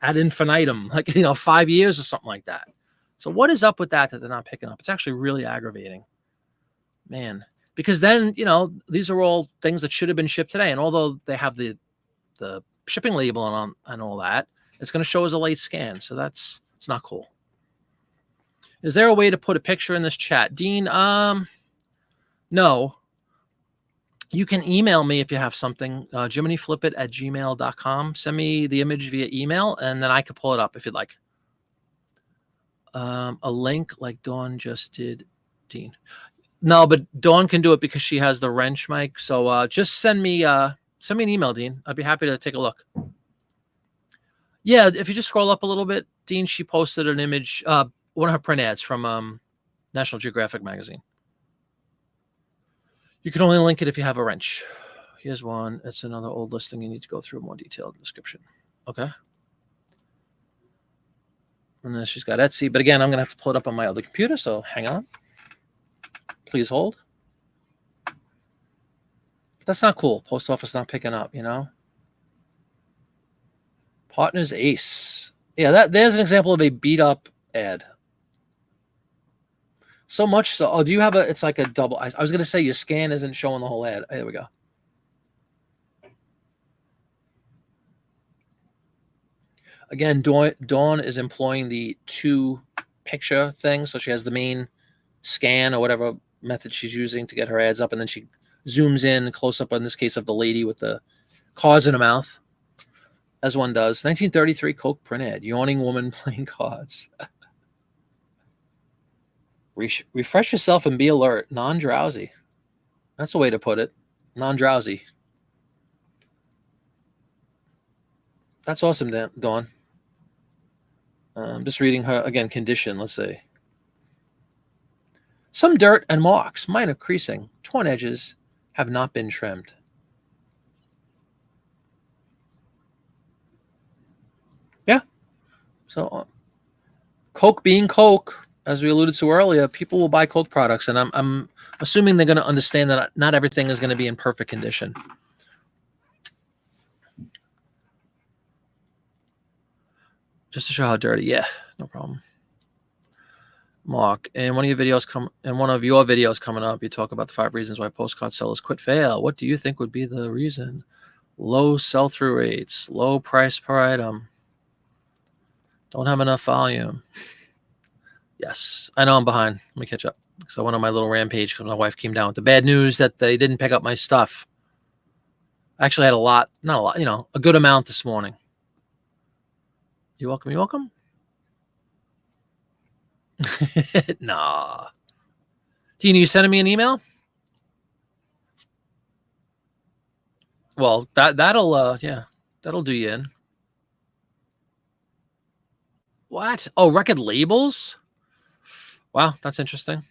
ad infinitum, like, 5 years or something like that. So what is up with that they're not picking up? It's actually really aggravating, man, because then, these are all things that should have been shipped today. And although they have the shipping label on and all that, it's going to show as a late scan. So it's not cool. Is there a way to put a picture in this chat? Dean, no. You can email me if you have something, jiminyflipit@gmail.com. Send me the image via email, and then I can pull it up if you'd like. A link like Dawn just did, Dean. No, but Dawn can do it because she has the wrench mic. So just send me an email, Dean. I'd be happy to take a look. Yeah, if you just scroll up a little bit, Dean, she posted an image, one of her print ads from National Geographic magazine. You can only link it if you have a wrench. Here's one. It's another old listing. You need to go through a more detailed description. Okay. And then she's got Etsy. But again, I'm going to have to pull it up on my other computer. So hang on. Please hold. But that's not cool. Post office not picking up, Partners Ace. Yeah, there's an example of a beat up ad. So much so. Oh, do you have it's like a double. I was going to say your scan isn't showing the whole ad. There we go. Again, Dawn is employing the 2-picture thing. So she has the main scan or whatever method she's using to get her ads up. And then she zooms in close up, in this case, of the lady with the cards in a mouth, as one does. 1933 Coke print ad. Yawning woman playing cards. Refresh yourself and be alert. Non-drowsy. That's a way to put it. Non-drowsy. That's awesome, Dawn. I'm just reading her, again, condition. Let's see. Some dirt and marks, minor creasing, torn edges, have not been trimmed. Yeah. So, Coke being Coke, as we alluded to earlier, people will buy Coke products, and I'm assuming they're going to understand that not everything is going to be in perfect condition. Just to show how dirty. Yeah, no problem. Mark, in one of your videos coming up, you talk about the 5 reasons why postcard sellers quit fail. What do you think would be the reason? Low sell-through rates, low price per item, don't have enough volume. Yes, I know I'm behind. Let me catch up. So I went on my little rampage because my wife came down with the bad news that they didn't pick up my stuff. I actually had not a lot, a good amount this morning. You're welcome. You're welcome. Nah. Tina, you sending me an email? Well, that'll do you in. What? Oh, record labels? Wow, that's interesting.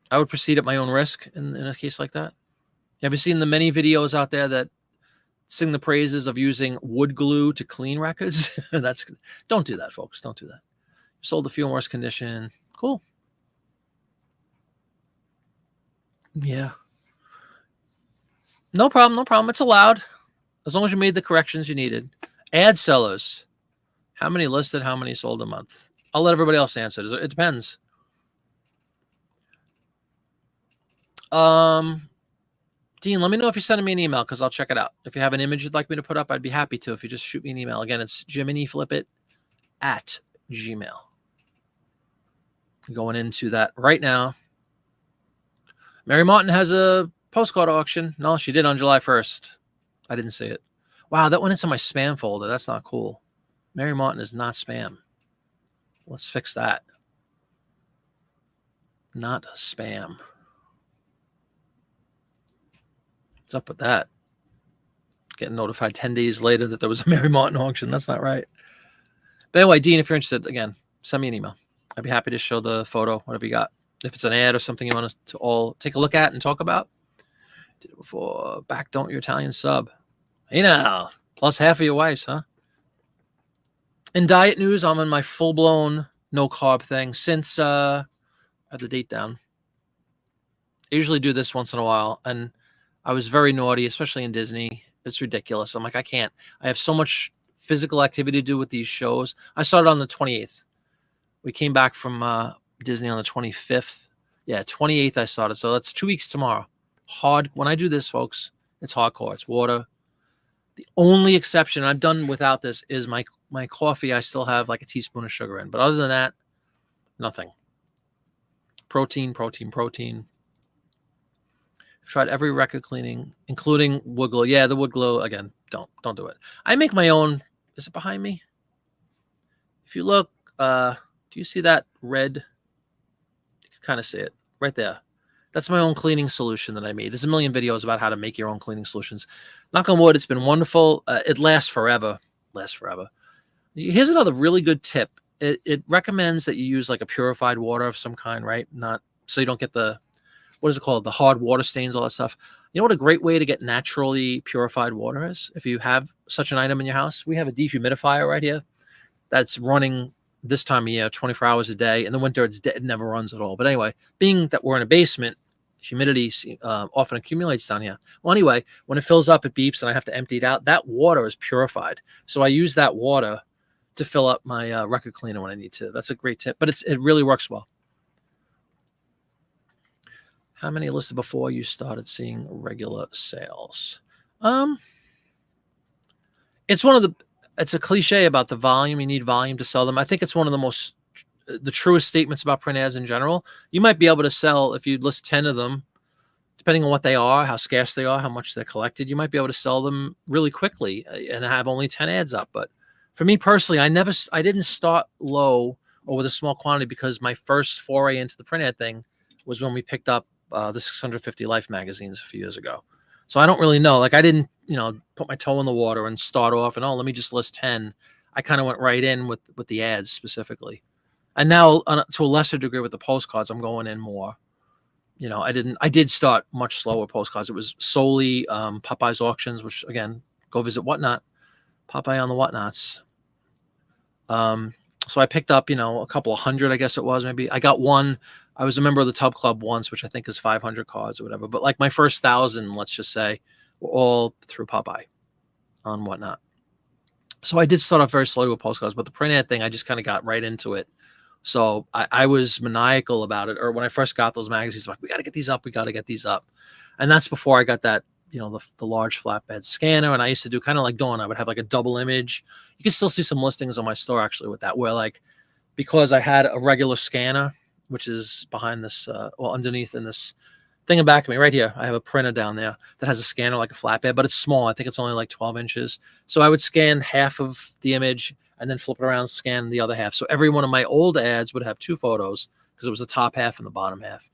I would proceed at my own risk in a case like that. Have you seen the many videos out there that sing the praises of using wood glue to clean records? Don't do that, folks. Don't do that. Sold a few in worse condition. Cool. Yeah. No problem. No problem. It's allowed. As long as you made the corrections you needed. Ad sellers. How many listed? How many sold a month? I'll let everybody else answer. It depends. Dean, let me know if you're sending me an email because I'll check it out. If you have an image you'd like me to put up, I'd be happy to. If you just shoot me an email. Again, it's jiminyflipit@gmail. Going into that right now. Mary Martin has a postcard auction. No, she did on July 1st. I didn't see it. Wow, that went into my spam folder. That's not cool. Mary Martin is not spam. Let's fix that. Not spam. What's up with that? Getting notified 10 days later that there was a Mary Martin auction. That's not right. But anyway, Dean, if you're interested, again, send me an email. I'd be happy to show the photo, whatever you got. If it's an ad or something you want us to all take a look at and talk about. Did it before. Back don't your Italian sub. Hey now. Plus half of your wife's, huh? In diet news, I'm on my full-blown no-carb thing since I have the date down. I usually do this once in a while, and I was very naughty, especially in Disney. It's ridiculous. I'm like, I can't. I have so much physical activity to do with these shows. I started on the 28th. We came back from Disney on the 25th. Yeah, 28th I started. So that's 2 weeks tomorrow. Hard. When I do this, folks, it's hardcore. It's water. The only exception, I've done without this, is my coffee. I still have like a teaspoon of sugar in. But other than that, nothing. Protein. I've tried every record cleaning, including wood glue. Yeah, the wood glue, again, don't do it. I make my own. Is it behind me? If you look, do you see that red? You can kind of see it right there. That's my own cleaning solution that I made. There's a million videos about how to make your own cleaning solutions. Knock on wood, it's been wonderful. It lasts forever. Here's another really good tip. It recommends that you use like a purified water of some kind, right? Not so you don't get the, what is it called? The hard water stains, all that stuff. You know what a great way to get naturally purified water is? If you have such an item in your house, we have a dehumidifier right here that's running this time of year, 24 hours a day. In the winter, it never runs at all. But anyway, being that we're in a basement, humidity often accumulates down here. Well, anyway, when it fills up, it beeps, and I have to empty it out. That water is purified. So I use that water to fill up my record cleaner when I need to. That's a great tip, but it really works well. How many listed before you started seeing regular sales? It's a cliche about the volume. You need volume to sell them. I think it's one of the truest statements about print ads in general. You might be able to sell, if you list 10 of them, depending on what they are, how scarce they are, how much they're collected, you might be able to sell them really quickly and have only 10 ads up. But for me personally, I didn't start low or with a small quantity because my first foray into the print ad thing was when we picked up the 650 Life magazines a few years ago. So I don't really know. Like I didn't, put my toe in the water and start off and let me just list 10. I kind of went right in with the ads specifically. And now to a lesser degree with the postcards, I'm going in more. I did start much slower postcards. It was solely Popeye's auctions, which again, go visit Whatnot, Popeye on the Whatnots. So I picked up, a couple of hundred, I guess it was. Maybe I got one. I was a member of the Tub Club once, which I think is 500 cards or whatever. But like my first 1,000, let's just say, were all through Popeye on Whatnot. So I did start off very slowly with postcards, but the print ad thing, I just kind of got right into it. So I was maniacal about it. Or when I first got those magazines, I'm like, we got to get these up. We got to get these up. And that's before I got that, the large flatbed scanner. And I used to do kind of like Dawn. I would have like a double image. You can still see some listings on my store actually with that, where like, because I had a regular scanner, which is behind this, underneath in this thing in back of me right here, I have a printer down there that has a scanner like a flatbed, but it's small. I think it's only like 12 inches. So I would scan half of the image and then flip it around, scan the other half. So every one of my old ads would have two photos because it was the top half and the bottom half.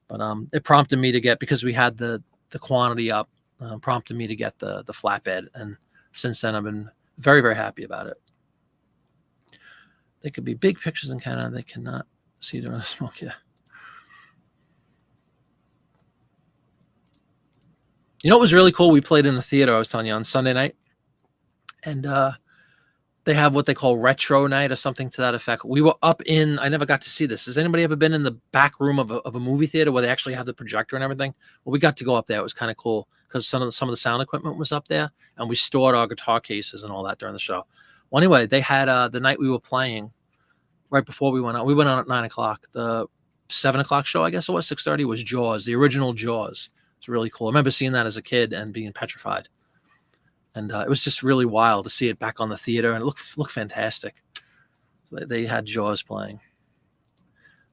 But it prompted me to get, because we had the quantity up, prompted me to get the flatbed. And since then, I've been very, very happy about it. They could be big pictures in Canada. They cannot see during the smoke. Yeah. It was really cool? We played in the theater, I was telling you, on Sunday night. And they have what they call retro night or something to that effect. We were up in, I never got to see this. Has anybody ever been in the back room of a movie theater where they actually have the projector and everything? Well, we got to go up there. It was kind of cool because some of the sound equipment was up there, and we stored our guitar cases and all that during the show. Well, anyway, they had the night we were playing, right before we went on. We went on at 9 o'clock. The 7 o'clock show, I guess it was, 6:30, was Jaws, the original Jaws. It's really cool. I remember seeing that as a kid and being petrified. And it was just really wild to see it back on the theater, and it looked fantastic. So they had Jaws playing.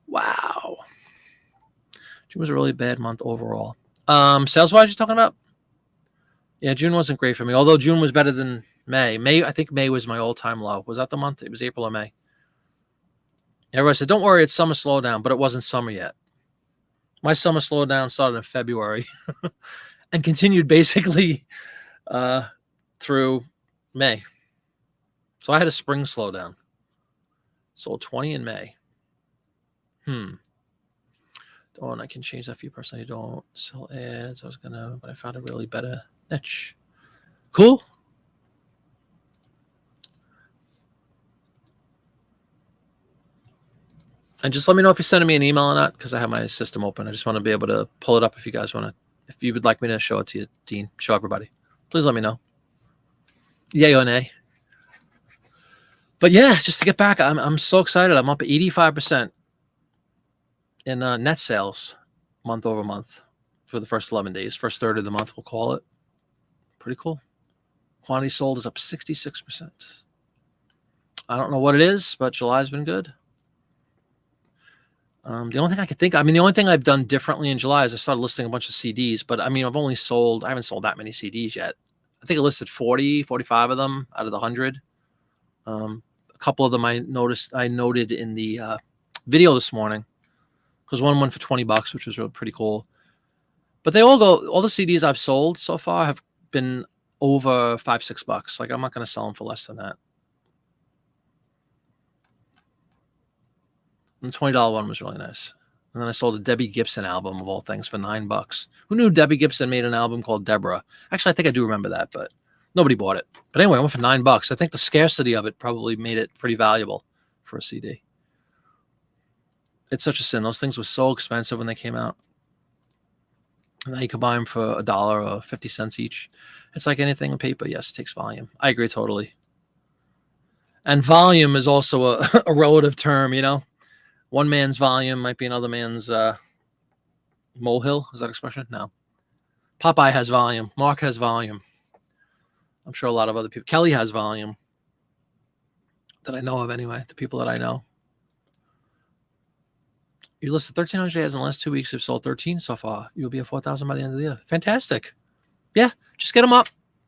Wow. June was a really bad month overall. Sales-wise, you're talking about? Yeah, June wasn't great for me, although June was better than May. I think May was my all-time low. Was that the month? It was April or May. Everybody said, don't worry, it's summer slowdown, but it wasn't summer yet. My summer slowdown started in February and continued basically through May. So I had a spring slowdown. Sold 20 in May. Don't, I can change that for you personally. Don't sell ads. I was gonna, but I found a really better niche. Cool. And just let me know if you're sending me an email or not, because I have my system open. I just want to be able to pull it up if you guys want to. If you would like me to show it to you, Dean, show everybody, please let me know. Yay or nay. But yeah, just to get back, I'm so excited. I'm up 85% in net sales month over month for the first 11 days. First third of the month, we'll call it. Pretty cool. Quantity sold is up 66%. I don't know what it is, but July's been good. The only thing I could think, the only thing I've done differently in July is I started listing a bunch of CDs, but I haven't sold that many CDs yet. I think I listed 40, 45 of them out of the 100. A couple of them I noted in the video this morning, because one went for $20, which was really pretty cool. But all the CDs I've sold so far have been over $5, $6. Like I'm not going to sell them for less than that. And the $20 one was really nice. And then I sold a Debbie Gibson album of all things for $9. Who knew Debbie Gibson made an album called Deborah? Actually, I think I do remember that, but nobody bought it. But anyway, I went for $9. I think the scarcity of it probably made it pretty valuable for a CD. It's such a sin. Those things were so expensive when they came out. And now you could buy them for $1 or 50 cents each. It's like anything in paper. Yes, it takes volume. I agree totally. And volume is also a relative term, One man's volume might be another man's molehill. Is that expression? No. Popeye has volume. Mark has volume. I'm sure a lot of other people. Kelly has volume. That I know of anyway. The people that I know. You listed 1,300 ads in the last 2 weeks. You've sold 13 so far. You'll be at 4,000 by the end of the year. Fantastic. Yeah, just get them up.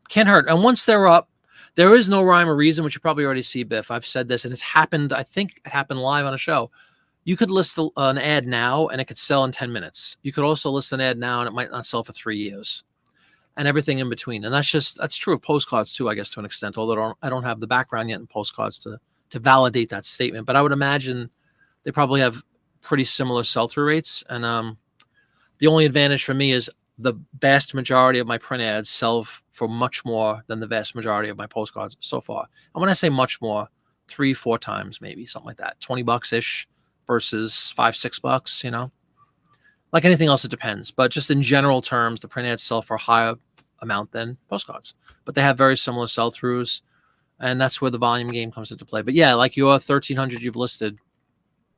Can't hurt. And once they're up, there is no rhyme or reason, which you probably already see, Biff. I've said this, and it's happened. I think it happened live on a show. You could list an ad now, and it could sell in 10 minutes. You could also list an ad now, and it might not sell for 3 years, and everything in between. And that's true of postcards too, I guess, to an extent. Although I don't have the background yet in postcards to validate that statement, but I would imagine they probably have pretty similar sell-through rates. And the only advantage for me is the vast majority of my print ads sell for much more than the vast majority of my postcards so far. And when I say much more, 3-4 times, maybe something like that, $20 ish versus $5-6, you know, like anything else, it depends. But just in general terms, the print ads sell for a higher amount than postcards, but they have very similar sell-throughs. And that's where the volume game comes into play. But yeah, like your 1,300 you've listed,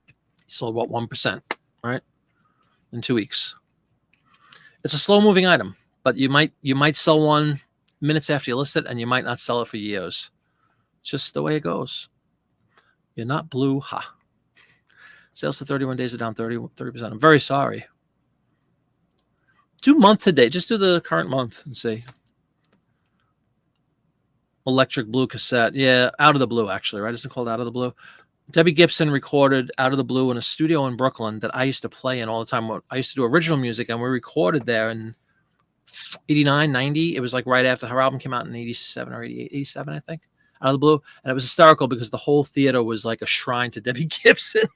you sold what, 1%, right? In 2 weeks. It's a slow moving item, but you might sell one minutes after you list it, and you might not sell it for years. It's just the way it goes. You're not blue, ha. Sales to 31 days are down 30%. I'm very sorry. Do month to date. Just do the current month and see. Electric Blue cassette. Yeah, Out of the Blue, actually, right? Isn't it called Out of the Blue? Debbie Gibson recorded Out of the Blue in a studio in Brooklyn that I used to play in all the time. I used to do original music, and we recorded there in 89, 90. It was like right after her album came out in 87 or 88, 87, I think. Out of the Blue. And it was hysterical because the whole theater was like a shrine to Debbie Gibson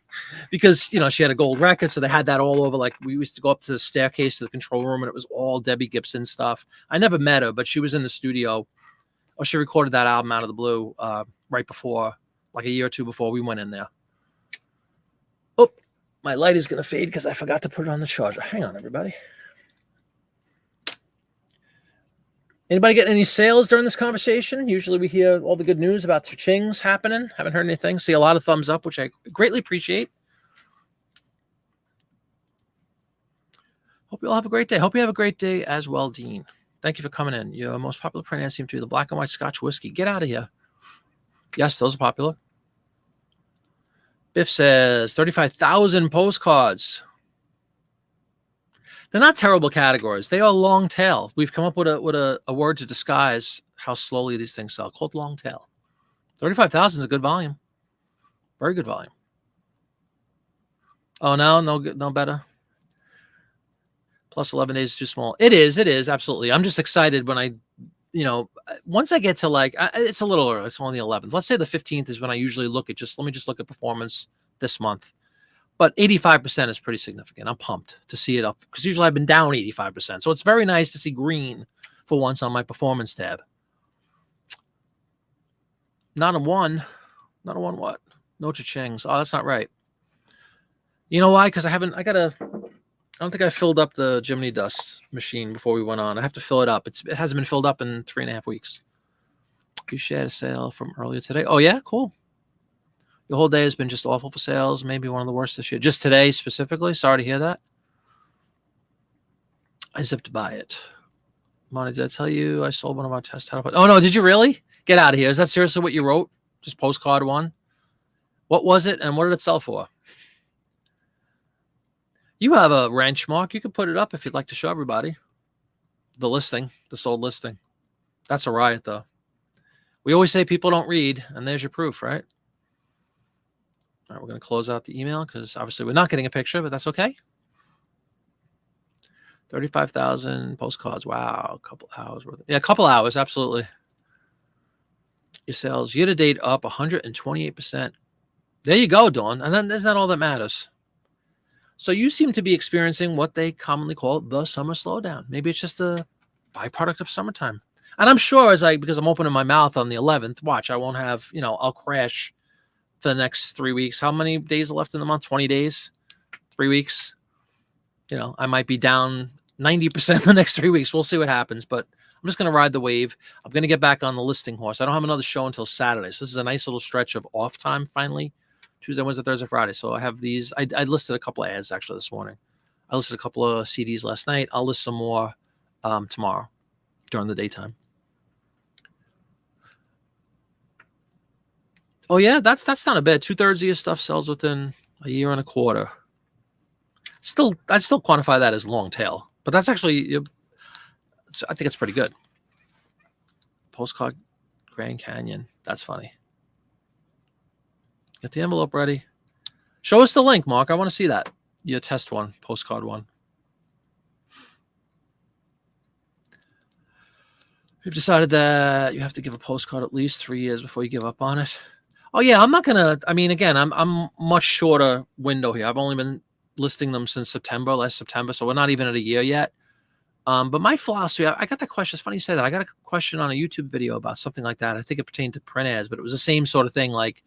because, you know, she had a gold record. So they had that all over. Like we used to go up to the staircase to the control room, and it was all Debbie Gibson stuff. I never met her, but she was in the studio. Oh, she recorded that album Out of the Blue right before, like a year or two before we went in there. Oh, my light is going to fade because I forgot to put it on the charger. Hang on, everybody. Anybody getting any sales during this conversation? Usually we hear all the good news about cha-chings happening. Haven't heard anything. See a lot of thumbs up, which I greatly appreciate. Hope you all have a great day. Hope you have a great day as well, Dean. Thank you for coming in. Your most popular print ads seem to be the black and white Scotch whiskey. Get out of here. Yes, those are popular. Biff says 35,000 postcards. They're not terrible categories. They are long tail. We've come up with a word to disguise how slowly these things sell, called long tail. 35,000 is a good volume. Very good volume. Oh, no better. Plus 11 days is too small. It is, absolutely. I'm just excited when once I get to it's a little early. It's only the 11th. Let's say the 15th is when I usually look at let me just look at performance this month. But 85% is pretty significant. I'm pumped to see it up because usually I've been down 85%. So it's very nice to see green for once on my performance tab. Not a one what? No cha-chings. Oh, that's not right. You know why? Because I don't think I filled up the Jiminy dust machine before we went on. I have to fill it up. It hasn't been filled up in 3.5 weeks. You shared a sale from earlier today. Oh, yeah? Cool. Your whole day has been just awful for sales. Maybe one of the worst this year. Just today specifically. Sorry to hear that. I zipped by it. Monty, did I tell you I sold one of our test title? Oh, no. Did you really? Get out of here. Is that seriously what you wrote? Just postcard one? What was it and what did it sell for? You have a wrench, Mark. You can put it up if you'd like to show everybody. The listing, the sold listing. That's a riot, though. We always say people don't read, and there's your proof, right? All right, we're going to close out the email because obviously we're not getting a picture, but that's okay. 35,000 postcards. Wow, a couple hours worth. Yeah, a couple hours, absolutely. Your sales year to date up 128%. There you go, Dawn. And then that's not all that matters. So you seem to be experiencing what they commonly call the summer slowdown. Maybe it's just a byproduct of summertime. And I'm sure because I'm opening my mouth on the 11th, watch, I won't have, I'll crash for the next 3 weeks. How many days are left in the month? 20 days, 3 weeks. I might be down 90% the next 3 weeks. We'll see what happens, but I'm just going to ride the wave. I'm going to get back on the listing horse. I don't have another show until Saturday. So this is a nice little stretch of off time finally. Tuesday, Wednesday, Thursday, Friday. So I have these. I listed a couple of ads actually this morning. I listed a couple of CDs last night. I'll list some more tomorrow during the daytime. Oh yeah, that's not a bad. 2/3 of your stuff sells within a year and a quarter. I'd still quantify that as long tail, but that's actually, I think it's pretty good. Postcard Grand Canyon. That's funny. Get the envelope ready. Show us the link, Mark. I want to see that. Your test one, postcard one. We've decided that you have to give a postcard at least 3 years before you give up on it. Oh yeah, I'm not gonna. I mean, again, I'm much shorter window here. I've only been listing them since last September, so we're not even at a year yet. But my philosophy, I got that question. It's funny you say that. I got a question on a YouTube video about something like that. I think it pertained to print ads, but it was the same sort of thing. Like,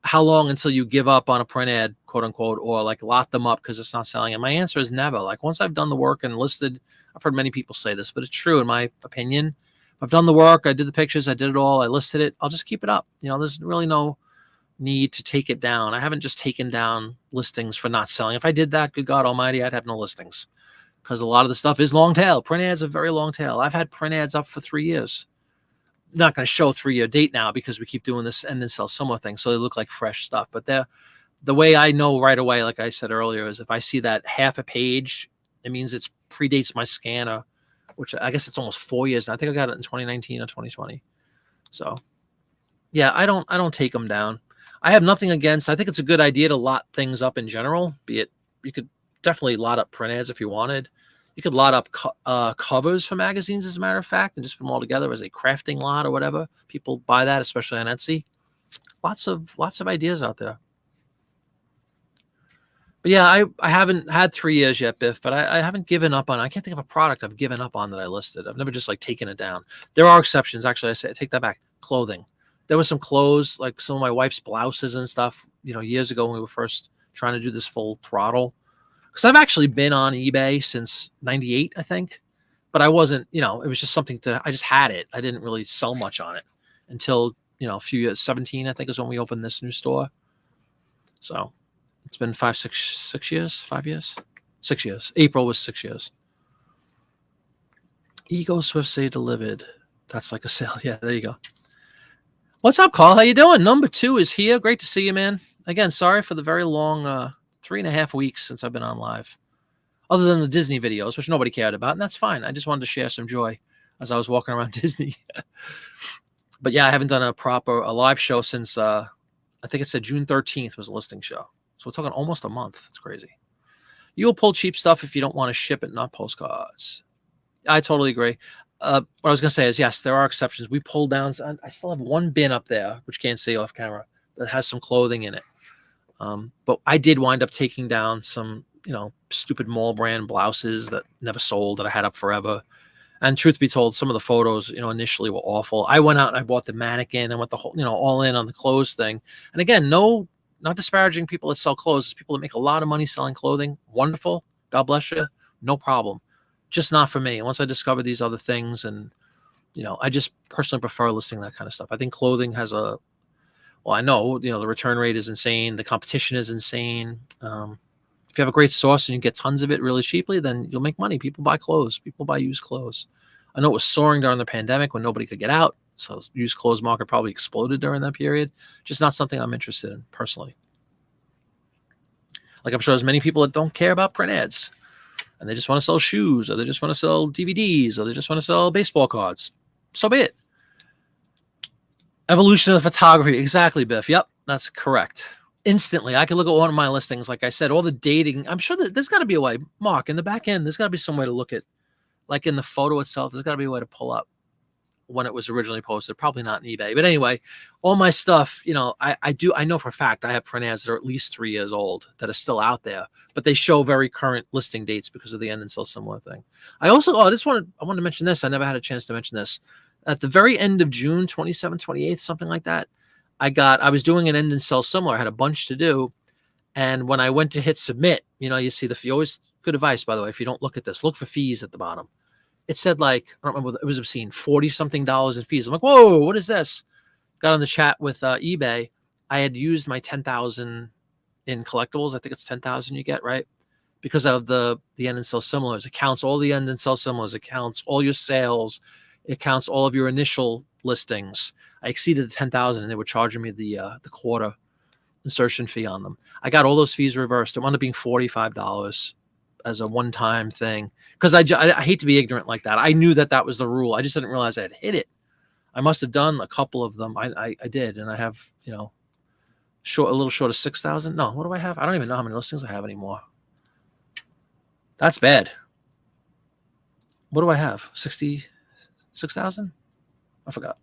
how long until you give up on a print ad, quote unquote, or like lock them up because it's not selling? And my answer is never. Like, once I've done the work and listed, I've heard many people say this, but it's true in my opinion. I've done the work. I did the pictures. I did it all. I listed it. I'll just keep it up. There's really no need to take it down. I haven't just taken down listings for not selling. If I did that, good God Almighty, I'd have no listings, because a lot of the stuff is long tail. Print ads are very long tail. I've had print ads up for 3 years. Not going to show 3-year date now because we keep doing this and then sell similar things, so they look like fresh stuff. But the way I know right away, like I said earlier, is if I see that half a page, it means it predates my scanner, which I guess it's almost 4 years. I think I got it in 2019 or 2020. So yeah, I don't take them down. I have nothing against. I think it's a good idea to lot things up in general. Be it, you could definitely lot up print ads if you wanted. You could lot up covers for magazines, as a matter of fact, and just put them all together as a crafting lot or whatever. People buy that, especially on Etsy. Lots of ideas out there. But yeah, I haven't had 3 years yet, Biff, but I haven't given up on. I can't think of a product I've given up on that I listed. I've never just like taken it down. There are exceptions. Actually, I take that back. Clothing. There was some clothes, like some of my wife's blouses and stuff, years ago when we were first trying to do this full throttle. Because I've actually been on eBay since 98, I think. But I wasn't, it was just something I just had it. I didn't really sell much on it until, a few years, 17, I think is when we opened this new store. So it's been 6 years, 5 years, 6 years. April was 6 years. Ego Swift say delivered. That's like a sale. Yeah, there you go. What's up, Carl? How you doing? Number 2 is here. Great to see you, man. Again, sorry for the very long 3.5 weeks since I've been on live. Other than the Disney videos, which nobody cared about, and that's fine. I just wanted to share some joy as I was walking around Disney. But yeah, I haven't done a live show since I think it said June 13th was a listing show. So we're talking almost a month. It's crazy. You will pull cheap stuff if you don't want to ship it, not postcards. I totally agree. What I was going to say is, yes, there are exceptions. We pulled down. I still have one bin up there, which you can't see off camera, that has some clothing in it. But I did wind up taking down some, stupid mall brand blouses that never sold that I had up forever. And truth be told, some of the photos, initially were awful. I went out and I bought the mannequin and went the whole, all in on the clothes thing. And again, not disparaging people that sell clothes. It's people that make a lot of money selling clothing. Wonderful. God bless you. No problem. Just not for me. Once I discovered these other things, and, I just personally prefer listing that kind of stuff. I think clothing has I know, the return rate is insane. The competition is insane. If you have a great source and you get tons of it really cheaply, then you'll make money. People buy clothes. People buy used clothes. I know it was soaring during the pandemic when nobody could get out. So used clothes market probably exploded during that period. Just not something I'm interested in personally. Like I'm sure there's many people that don't care about print ads and they just want to sell shoes, or they just want to sell DVDs, or they just want to sell baseball cards. So be it. Evolution of photography. Exactly, Biff. Yep, that's correct. Instantly, I can look at one of my listings. Like I said, all the dating. I'm sure that there's got to be a way. Mark, in the back end, there's got to be some way to look at, like in the photo itself, there's got to be a way to pull up when it was originally posted. Probably not in eBay. But anyway, all my stuff, I know for a fact I have print ads that are at least 3 years old that are still out there, but they show very current listing dates because of the end and sell similar thing. I also, I wanted to mention this. I never had a chance to mention this. At the very end of June, 27th, 28th, something like that, I was doing an end and sell similar. I had a bunch to do. And when I went to hit submit, you see you always, good advice, by the way, if you don't look at this, look for fees at the bottom. It said like, I don't remember, it was obscene, $40 something in fees. I'm like, whoa, what is this? Got on the chat with eBay. I had used my 10,000 in collectibles. I think it's 10,000 you get, right? Because of the end and sell similars. It counts all the end and sell similars. It counts all your sales. It counts all of your initial listings. I exceeded the 10,000 and they were charging me the quarter insertion fee on them. I got all those fees reversed. It wound up being $45. a one-time thing, because I hate to be ignorant like that. I knew that that was the rule. I just didn't realize I had hit it. I must have done a couple of them. I did, and I have, you know, a little short of 6,000. No, what do I have? I don't even know how many listings I have anymore. That's bad. What do I have? 66,000? I forgot.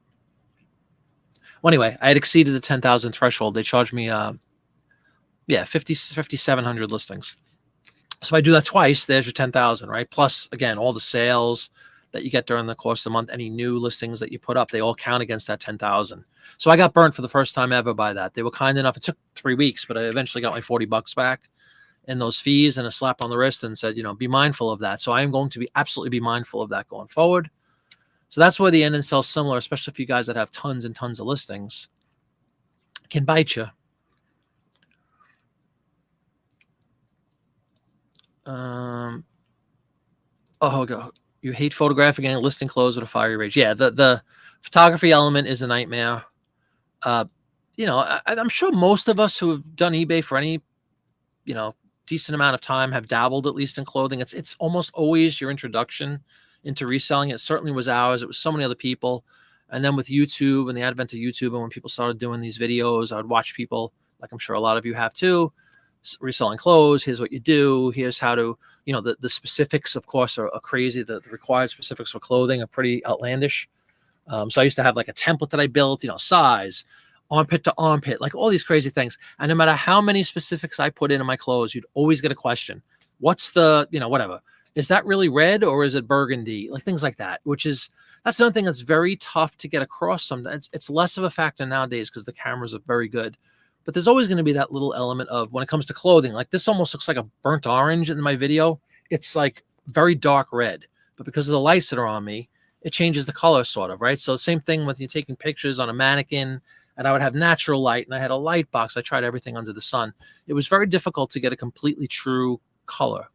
Well, anyway, I had exceeded the 10,000 threshold. They charged me, 5,700 listings. So if I do that twice, there's your 10,000, right? Plus, again, all the sales that you get during the course of the month, any new listings that you put up, they all count against that 10,000. So I got burnt for the first time ever by that. They were kind enough. It took 3 weeks, but I eventually got my $40 back in those fees and a slap on the wrist and said, you know, be mindful of that. So I am going to absolutely be mindful of that going forward. So that's where the end and sell similar, especially for you guys that have tons and tons of listings, can bite you. You hate photographing and listing clothes with a fiery rage. Yeah, the photography element is a nightmare. You know, I'm sure most of us who have done eBay for any, you know, decent amount of time have dabbled at least in clothing. It's almost always your introduction into reselling. It certainly was ours. It was so many other people. And then with YouTube and the advent of YouTube, and when people started doing these videos, I would watch people, like I'm sure a lot of you have too, reselling clothes. Here's what you do. Here's how to, you know, the specifics, of course, are crazy. The required specifics for clothing are pretty outlandish. So I used to have like a template that I built, you know, size, armpit to armpit, like all these crazy things. And no matter how many specifics I put into my clothes, you'd always get a question. What's the, you know, whatever. Is that really red or is it burgundy? Like things like that, that's another thing that's very tough to get across sometimes. It's less of a factor nowadays because the cameras are very good. But there's always going to be that little element of, when it comes to clothing, like this almost looks like a burnt orange in my video. It's like very dark red, but because of the lights that are on me, it changes the color sort of, right? So same thing with you taking pictures on a mannequin, and I would have natural light and I had a light box. I tried everything under the sun. It was very difficult to get a completely true color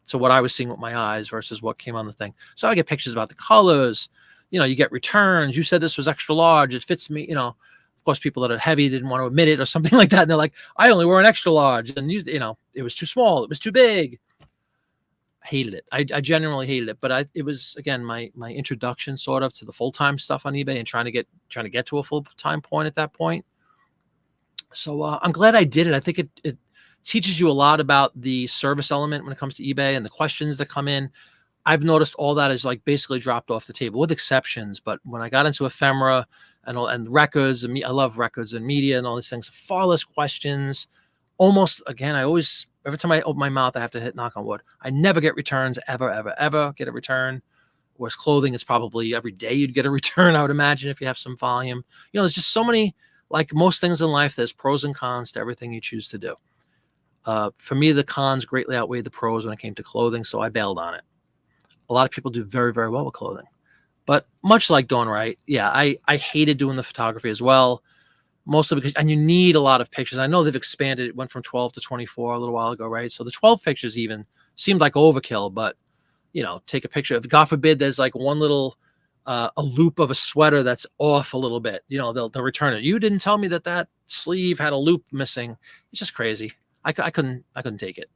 to what I was seeing with my eyes versus what came on the thing. So I get pictures about the colors, you know, you get returns. You said this was extra large. It fits me, you know. Of course, people that are heavy didn't want to admit it or something like that. And they're like, I only wear an extra large. And you know, it was too small. It was too big. I hated it. I genuinely hated it. But it was, again, my introduction sort of to the full-time stuff on eBay and trying to get to a full-time point at that point. So I'm glad I did it. I think it teaches you a lot about the service element when it comes to eBay and the questions that come in. I've noticed all that is like basically dropped off the table with exceptions. But when I got into ephemera and records, and I love records and media and all these things, far less questions. Almost, again, every time I open my mouth, I have to hit knock on wood. I never get returns, ever get a return. Whereas clothing is probably every day you'd get a return, I would imagine, if you have some volume. You know, there's just so many, like most things in life, there's pros and cons to everything you choose to do. For me, the cons greatly outweighed the pros when it came to clothing, so I bailed on it. A lot of people do very, very well with clothing. But much like Dawn Wright, yeah, I hated doing the photography as well, mostly because, and you need a lot of pictures. I know they've expanded. It went from 12 to 24 a little while ago, right? So the 12 pictures even seemed like overkill, but, you know, take a picture. If God forbid there's like one little, a loop of a sweater that's off a little bit, you know, they'll return it. You didn't tell me that sleeve had a loop missing. It's just crazy. I couldn't take it.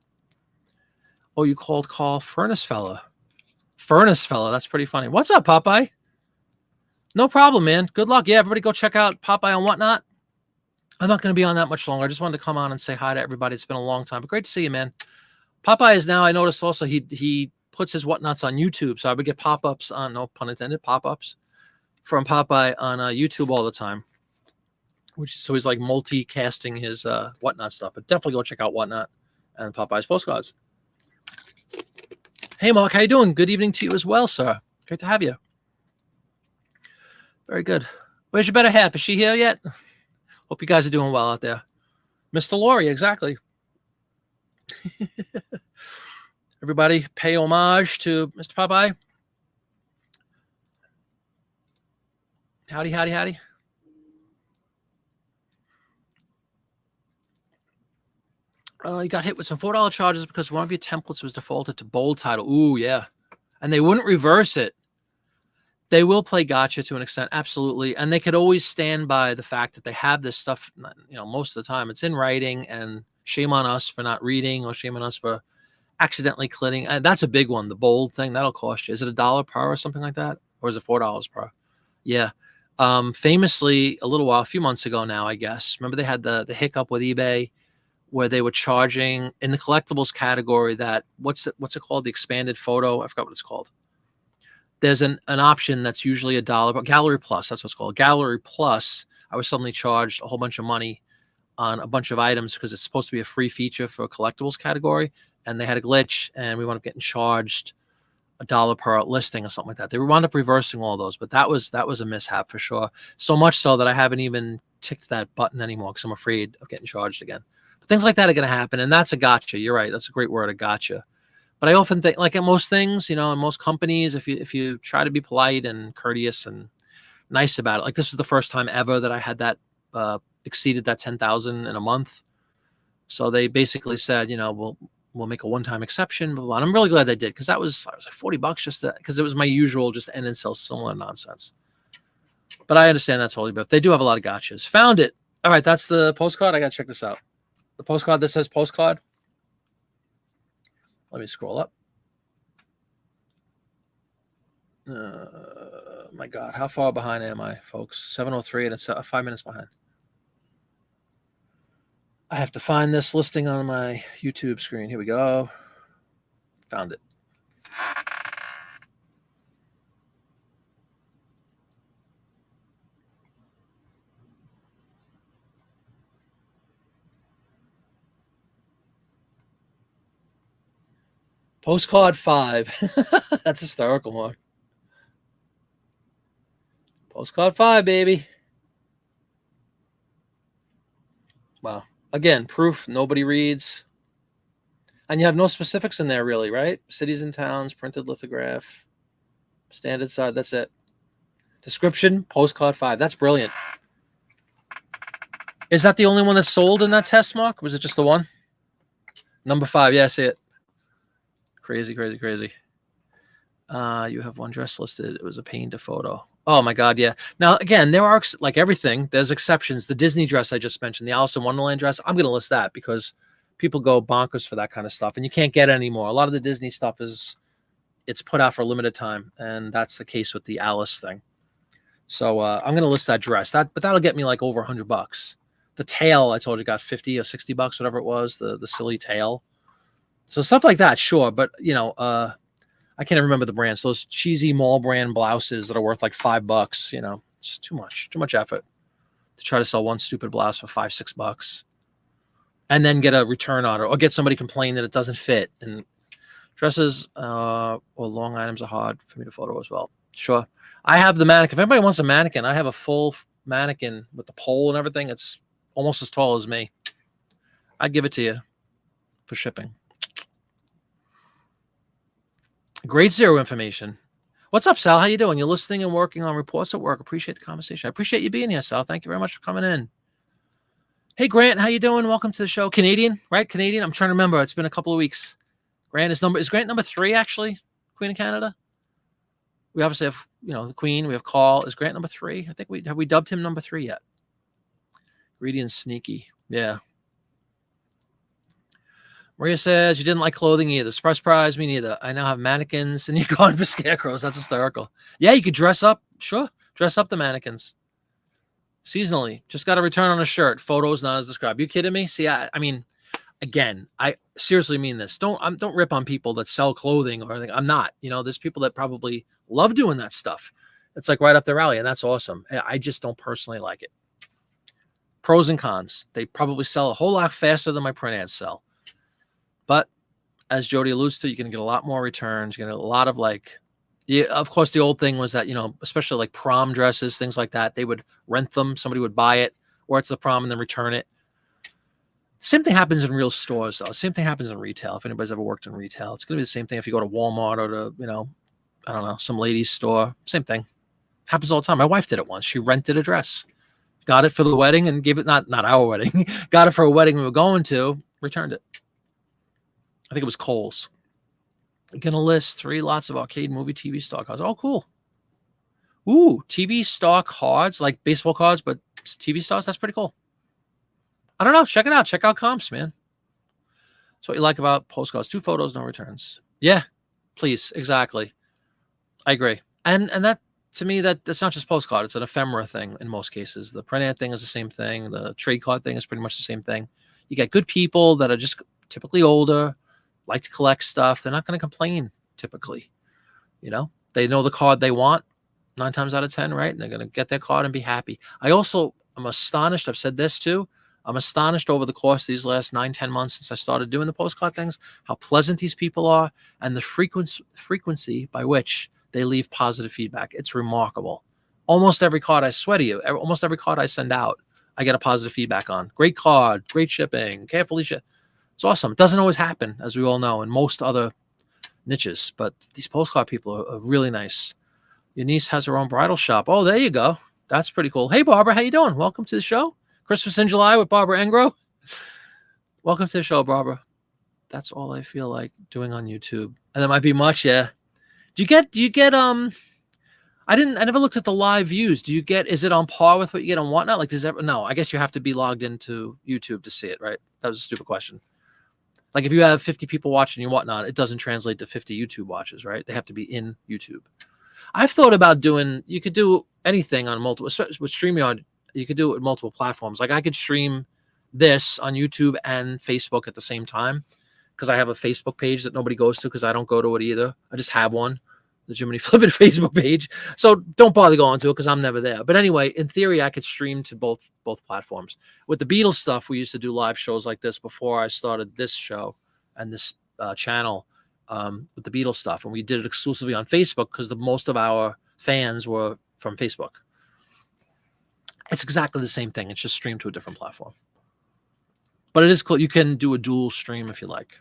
Oh, you called Carl Furnace Fella. That's pretty funny. What's up, Popeye? No problem, man. Good luck. Yeah, everybody go check out Popeye on Whatnot. I'm not going to be on that much longer. I just wanted to come on and say hi to everybody. It's been a long time, but great to see you, man. Popeye is now, I noticed also, he puts his Whatnots on YouTube. So I would get pop-ups on, no pun intended, pop-ups from Popeye on YouTube all the time. So he's like multicasting his Whatnot stuff. But definitely go check out Whatnot and Popeye's postcards. Hey, Mark, how you doing? Good evening to you as well, sir. Great to have you. Very good. Where's your better half? Is she here yet? Hope you guys are doing well out there. Mr. Laurie, exactly. Everybody pay homage to Mr. Popeye. Howdy, howdy, howdy. You got hit with some $4 charges because one of your templates was defaulted to bold title. Ooh, yeah. And they wouldn't reverse it. They will play gotcha to an extent, absolutely. And they could always stand by the fact that they have this stuff, you know, most of the time. It's in writing, and shame on us for not reading, or shame on us for accidentally clicking. And that's a big one. The bold thing that'll cost you. Is it $1 per or something like that, or is it $4 per? Yeah. Famously, a few months ago now, I guess. Remember they had the hiccup with eBay where they were charging in the collectibles category that what's it called? The expanded photo. I forgot what it's called. There's an option that's usually $1, but Gallery Plus, that's what's called. Gallery Plus, I was suddenly charged a whole bunch of money on a bunch of items because it's supposed to be a free feature for a collectibles category, and they had a glitch, and we wound up getting charged $1 per listing or something like that. They wound up reversing all those, but that was a mishap for sure. So much so that I haven't even ticked that button anymore because I'm afraid of getting charged again. But things like that are going to happen, and that's a gotcha. You're right. That's a great word, a gotcha. But I often think, like at most things, in most companies, if you try to be polite and courteous and nice about it, like this was the first time ever that I had that exceeded that 10,000 in a month. So they basically said, we'll make a one-time exception, blah, blah. And I'm really glad they did, because I was like $40 just because it was my usual just end and sell similar nonsense. But I understand that's totally, but they do have a lot of gotchas. Found it. All right, that's the postcard. I got to check this out. The postcard that says postcard. Let me scroll up. My God, how far behind am I, folks? 7:03, and it's 5 minutes behind. I have to find this listing on my YouTube screen. Here we go. Found it. Postcard 5. That's hysterical, Mark. Postcard 5, baby. Wow. Again, proof nobody reads. And you have no specifics in there, really, right? Cities and towns, printed lithograph, standard side. That's it. Description, postcard 5. That's brilliant. Is that the only one that's sold in that test, Mark? Was it just the one? Number 5. Yeah, I see it. Crazy, crazy, crazy. You have one dress listed. It was a pain to photo. Oh my God, yeah. Now again, there are, like everything, there's exceptions. The Disney dress I just mentioned, the Alice in Wonderland dress, I'm going to list that because people go bonkers for that kind of stuff, and you can't get it anymore. A lot of the Disney stuff it's put out for a limited time, and that's the case with the Alice thing. So I'm going to list that dress. But that'll get me like over $100. The tail, I told you, got 50 or $60, whatever it was. The silly tail. So stuff like that, sure, but I can't even remember the brands. Those cheesy mall brand blouses that are worth like $5, it's just too much effort to try to sell one stupid blouse for $5-6 and then get a return on it or get somebody complain that it doesn't fit. And dresses or long items are hard for me to photo as well. Sure. I have the mannequin. If anybody wants a mannequin, I have a full mannequin with the pole and everything. It's almost as tall as me. I'd give it to you for shipping. Grade 0 information. What's up, Sal? How you doing? You're listening and working on reports at work. Appreciate the conversation. I appreciate you being here, Sal. Thank you very much for coming in. Hey, Grant, how you doing? Welcome to the show. Canadian, right? Canadian. I'm trying to remember. It's been a couple of weeks. Is Grant number 3 actually? Queen of Canada. We obviously have the Queen. We have Carl. Is Grant number 3? I think we dubbed him number 3 yet. Greedy and sneaky. Yeah. Maria says, you didn't like clothing either. Surprise, me neither. I now have mannequins and you're going for scarecrows. That's hysterical. Yeah, you could dress up. Sure. Dress up the mannequins. Seasonally. Just got a return on a shirt. Photos not as described. You kidding me? See, I mean, again, I seriously mean this. Don't rip on people that sell clothing or anything. I'm not. There's people that probably love doing that stuff. It's like right up their alley, and that's awesome. I just don't personally like it. Pros and cons. They probably sell a whole lot faster than my print ads sell. But as Jody alludes to, you can get a lot more returns. You get a lot of of course, the old thing was that, especially like prom dresses, things like that, they would rent them. Somebody would buy it, or it's the prom and then return it. Same thing happens in real stores, though. Same thing happens in retail. If anybody's ever worked in retail, it's going to be the same thing if you go to Walmart or to, I don't know, some ladies' store. Same thing. Happens all the time. My wife did it once. She rented a dress, got it for the wedding, and gave it, not our wedding, got it for a wedding we were going to, returned it. I think it was Kohl's. I'm going to list 3 lots of arcade movie TV stock cards. Oh, cool. Ooh, TV stock cards, like baseball cards, but TV stocks. That's pretty cool. I don't know. Check it out. Check out comps, man. So what you like about postcards: 2 photos, no returns. Yeah, please, exactly. I agree. And that, to me, that's not just postcard. It's an ephemera thing in most cases. The print ad thing is the same thing. The trade card thing is pretty much the same thing. You get good people that are just typically older, like to collect stuff. They're not going to complain typically. They know the card they want 9 times out of 10, right? And they're going to get their card and be happy. I'm astonished. I've said this too. I'm astonished over the course of these last 9, 10 months since I started doing the postcard things, how pleasant these people are and the frequency by which they leave positive feedback. It's remarkable. Almost every card, I swear to you, almost every card I send out, I get a positive feedback on. Great card, great shipping, carefully shipped. It's awesome. It doesn't always happen, as we all know, in most other niches, but these postcard people are really nice. Your niece has her own bridal shop. Oh, there you go. That's pretty cool. Hey, Barbara, how you doing? Welcome to the show. Christmas in July with Barbara Engro. Welcome to the show, Barbara. That's all I feel like doing on YouTube. And that might be much, yeah. Do you get I never looked at the live views. Is it on par with what you get on Whatnot? Like, no, I guess you have to be logged into YouTube to see it, right? That was a stupid question. Like, if you have 50 people watching your Whatnot, it doesn't translate to 50 YouTube watches, right? They have to be in YouTube. I've thought about you could do anything on multiple, especially with StreamYard, you could do it with multiple platforms. Like, I could stream this on YouTube and Facebook at the same time, because I have a Facebook page that nobody goes to because I don't go to it either. I just have one, the Jiminy Flippin' Facebook page. So don't bother going to it because I'm never there. But anyway, in theory, I could stream to both platforms. With the Beatles stuff, we used to do live shows like this before I started this show and this channel with the Beatles stuff. And we did it exclusively on Facebook because most of our fans were from Facebook. It's exactly the same thing. It's just streamed to a different platform. But it is cool. You can do a dual stream if you like.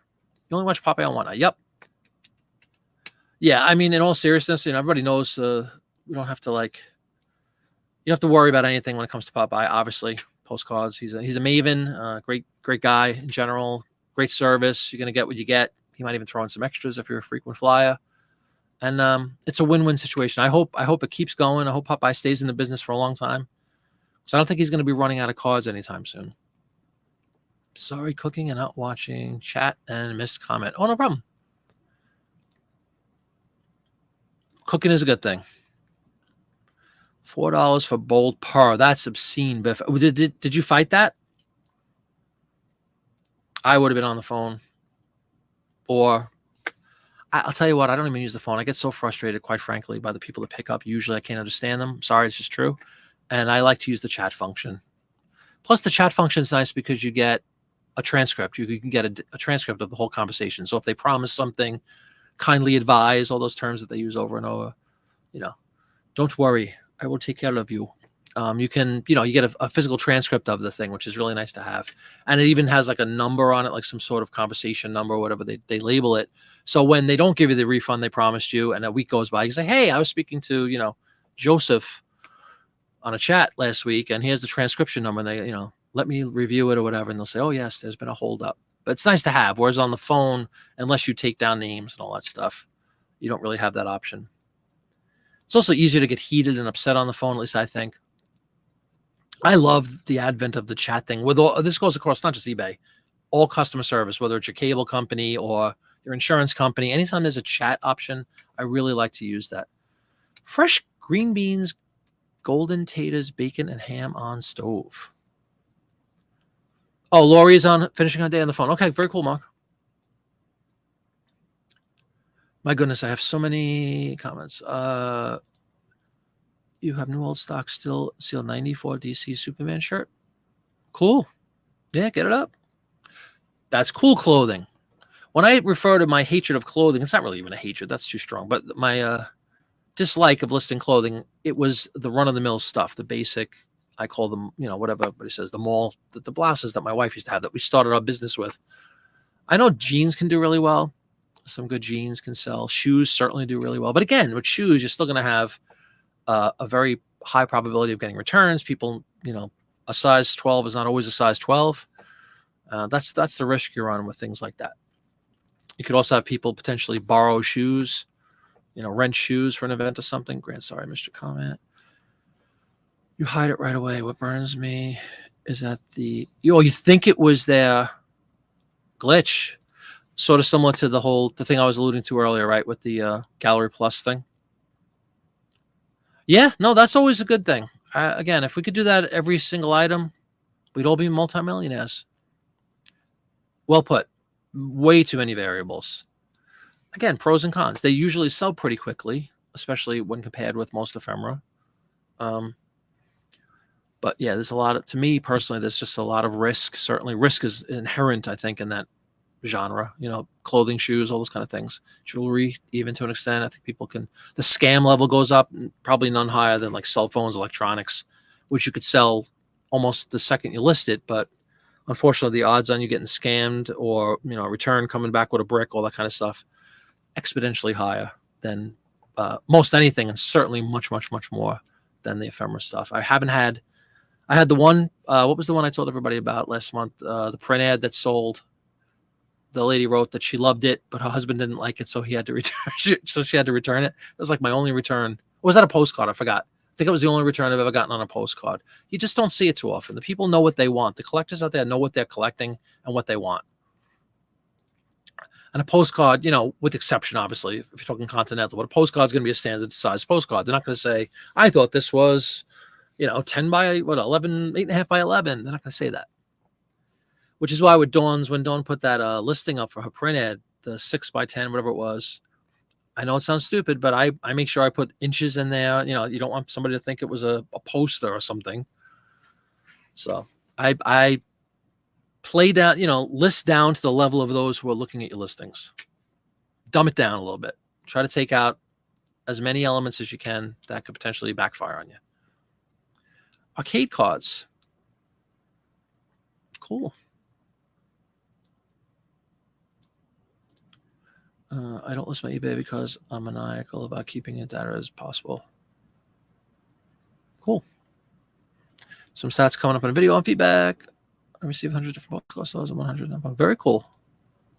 You only watch Popeye on Whatnot. Yep. Yeah, I mean, in all seriousness, everybody knows we don't have to you don't have to worry about anything when it comes to Popeye. Obviously, postcards. He's a maven. Great guy in general. Great service. You're gonna get what you get. He might even throw in some extras if you're a frequent flyer. And it's a win-win situation. I hope it keeps going. I hope Popeye stays in the business for a long time. So I don't think he's going to be running out of cards anytime soon. Sorry, cooking and not watching chat and missed comment. Oh, no problem. Cooking is a good thing. $4 for bold par. That's obscene, Biff. Did you fight that? I would have been on the phone. Or I'll tell you what, I don't even use the phone. I get so frustrated, quite frankly, by the people that pick up. Usually I can't understand them. Sorry, it's just true. And I like to use the chat function. Plus, the chat function is nice because you get a transcript. You can get a transcript of the whole conversation. So if they promise something, kindly advise, all those terms that they use over and over, don't worry, I will take care of you. You can, you get a physical transcript of the thing, which is really nice to have. And it even has like a number on it, like some sort of conversation number, or whatever they label it. So when they don't give you the refund they promised you, and a week goes by, you say, hey, I was speaking to, Joseph on a chat last week, and here's the transcription number. And they, let me review it or whatever. And they'll say, oh, yes, there's been a holdup. But it's nice to have. Whereas on the phone, unless you take down names and all that stuff, you don't really have that option. It's also easier to get heated and upset on the phone, at least I think. I love the advent of the chat thing. This goes across not just eBay, all customer service, whether it's your cable company or your insurance company. Anytime there's a chat option, I really like to use that. Fresh green beans, golden taters, bacon, and ham on stove. Oh, Lori's finishing her day on the phone. Okay, very cool, Mark. My goodness, I have so many comments. You have new old stock still sealed 94 DC Superman shirt. Cool. Yeah, get it up. That's cool clothing. When I refer to my hatred of clothing, it's not really even a hatred. That's too strong. But my dislike of listing clothing, it was the run-of-the-mill stuff, the basic, I call them, whatever everybody says, the mall, the blouses that my wife used to have that we started our business with. I know jeans can do really well. Some good jeans can sell. Shoes certainly do really well. But again, with shoes, you're still going to have a very high probability of getting returns. People, a size 12 is not always a size 12. That's the risk you're on with things like that. You could also have people potentially borrow shoes, rent shoes for an event or something. Grant, sorry, Mr. Comment. You hide it right away. What burns me is that you think it was their glitch. Sort of similar to the thing I was alluding to earlier, right, with the Gallery Plus thing. Yeah, no, that's always a good thing. Again, if we could do that every single item, we'd all be multimillionaires. Well put. Way too many variables. Again, pros and cons. They usually sell pretty quickly, especially when compared with most ephemera. But yeah, there's a lot of, to me personally, there's just a lot of risk. Certainly risk is inherent, I think, in that genre, clothing, shoes, all those kind of things, jewelry, even to an extent. I think people can, the scam level goes up, probably none higher than like cell phones, electronics, which you could sell almost the second you list it. But unfortunately, the odds on you getting scammed or, a return coming back with a brick, all that kind of stuff, exponentially higher than most anything, and certainly much, much, much more than the ephemera stuff. I had the one, what was the one I told everybody about last month? The print ad that sold. The lady wrote that she loved it, but her husband didn't like it, so he had to return. So she had to return it. It was like my only return. Or was that a postcard? I forgot. I think it was the only return I've ever gotten on a postcard. You just don't see it too often. The people know what they want. The collectors out there know what they're collecting and what they want. And a postcard, with exception, obviously, if you're talking continental, but a postcard is going to be a standard size postcard. They're not going to say, I thought this was, 10 by 11, 8.5 by 11. They're not going to say that. Which is why with Dawn's, when Dawn put that listing up for her print ad, the 6 by 10, whatever it was, I know it sounds stupid, but I make sure I put inches in there. You don't want somebody to think it was a poster or something. So I play down, list down to the level of those who are looking at your listings. Dumb it down a little bit. Try to take out as many elements as you can that could potentially backfire on you. Arcade cards. Cool. I don't list my eBay because I'm maniacal about keeping it data as possible. Cool. Some stats coming up in a video on feedback. I received 100 different postcards. 100. Very cool.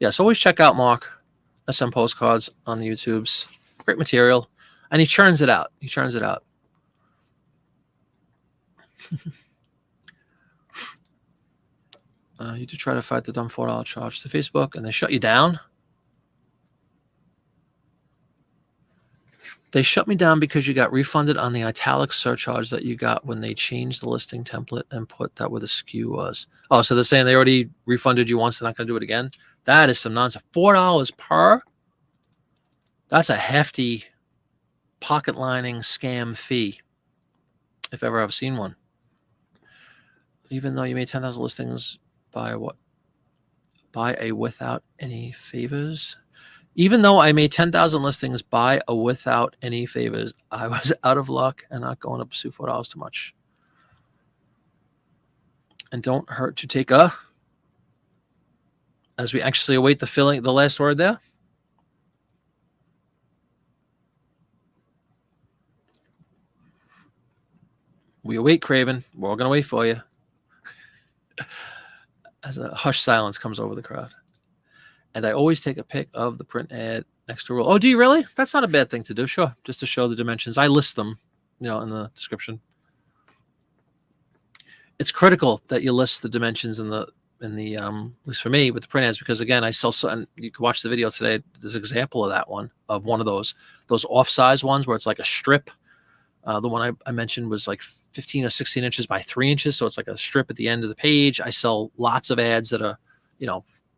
Yes, always check out Mark SM Postcards on the YouTubes. Great material. And he churns it out. You do try to fight the dumb $4 charge to Facebook, and they shut you down. They shut me down because you got refunded on the italic surcharge that you got when they changed the listing template and put that where the SKU was. Oh, so they're saying they already refunded you once. They're not going to do it again. That is some nonsense. $4 per? That's a hefty pocket lining scam fee, if ever I've seen one. Even though you made 10,000 listings by a without any favors. Even though I made 10,000 listings by a without any favors, I was out of luck and not going to pursue $4 too much. And don't hurt to take a, as we actually await the last word there. We await, Craven. We're all going to wait for you. As a hushed silence comes over the crowd. And I always take a pic of the print ad next to rule. Oh, do you really? That's not a bad thing to do. Sure. Just to show the dimensions. I list them, in the description. It's critical that you list the dimensions in the at least for me with the print ads, because again, I sell, and you can watch the video today. There's an example of one of those off-size ones where it's like a strip. The one I mentioned was like 15 or 16 inches by 3 inches. So it's like a strip at the end of the page. I sell lots of ads that are,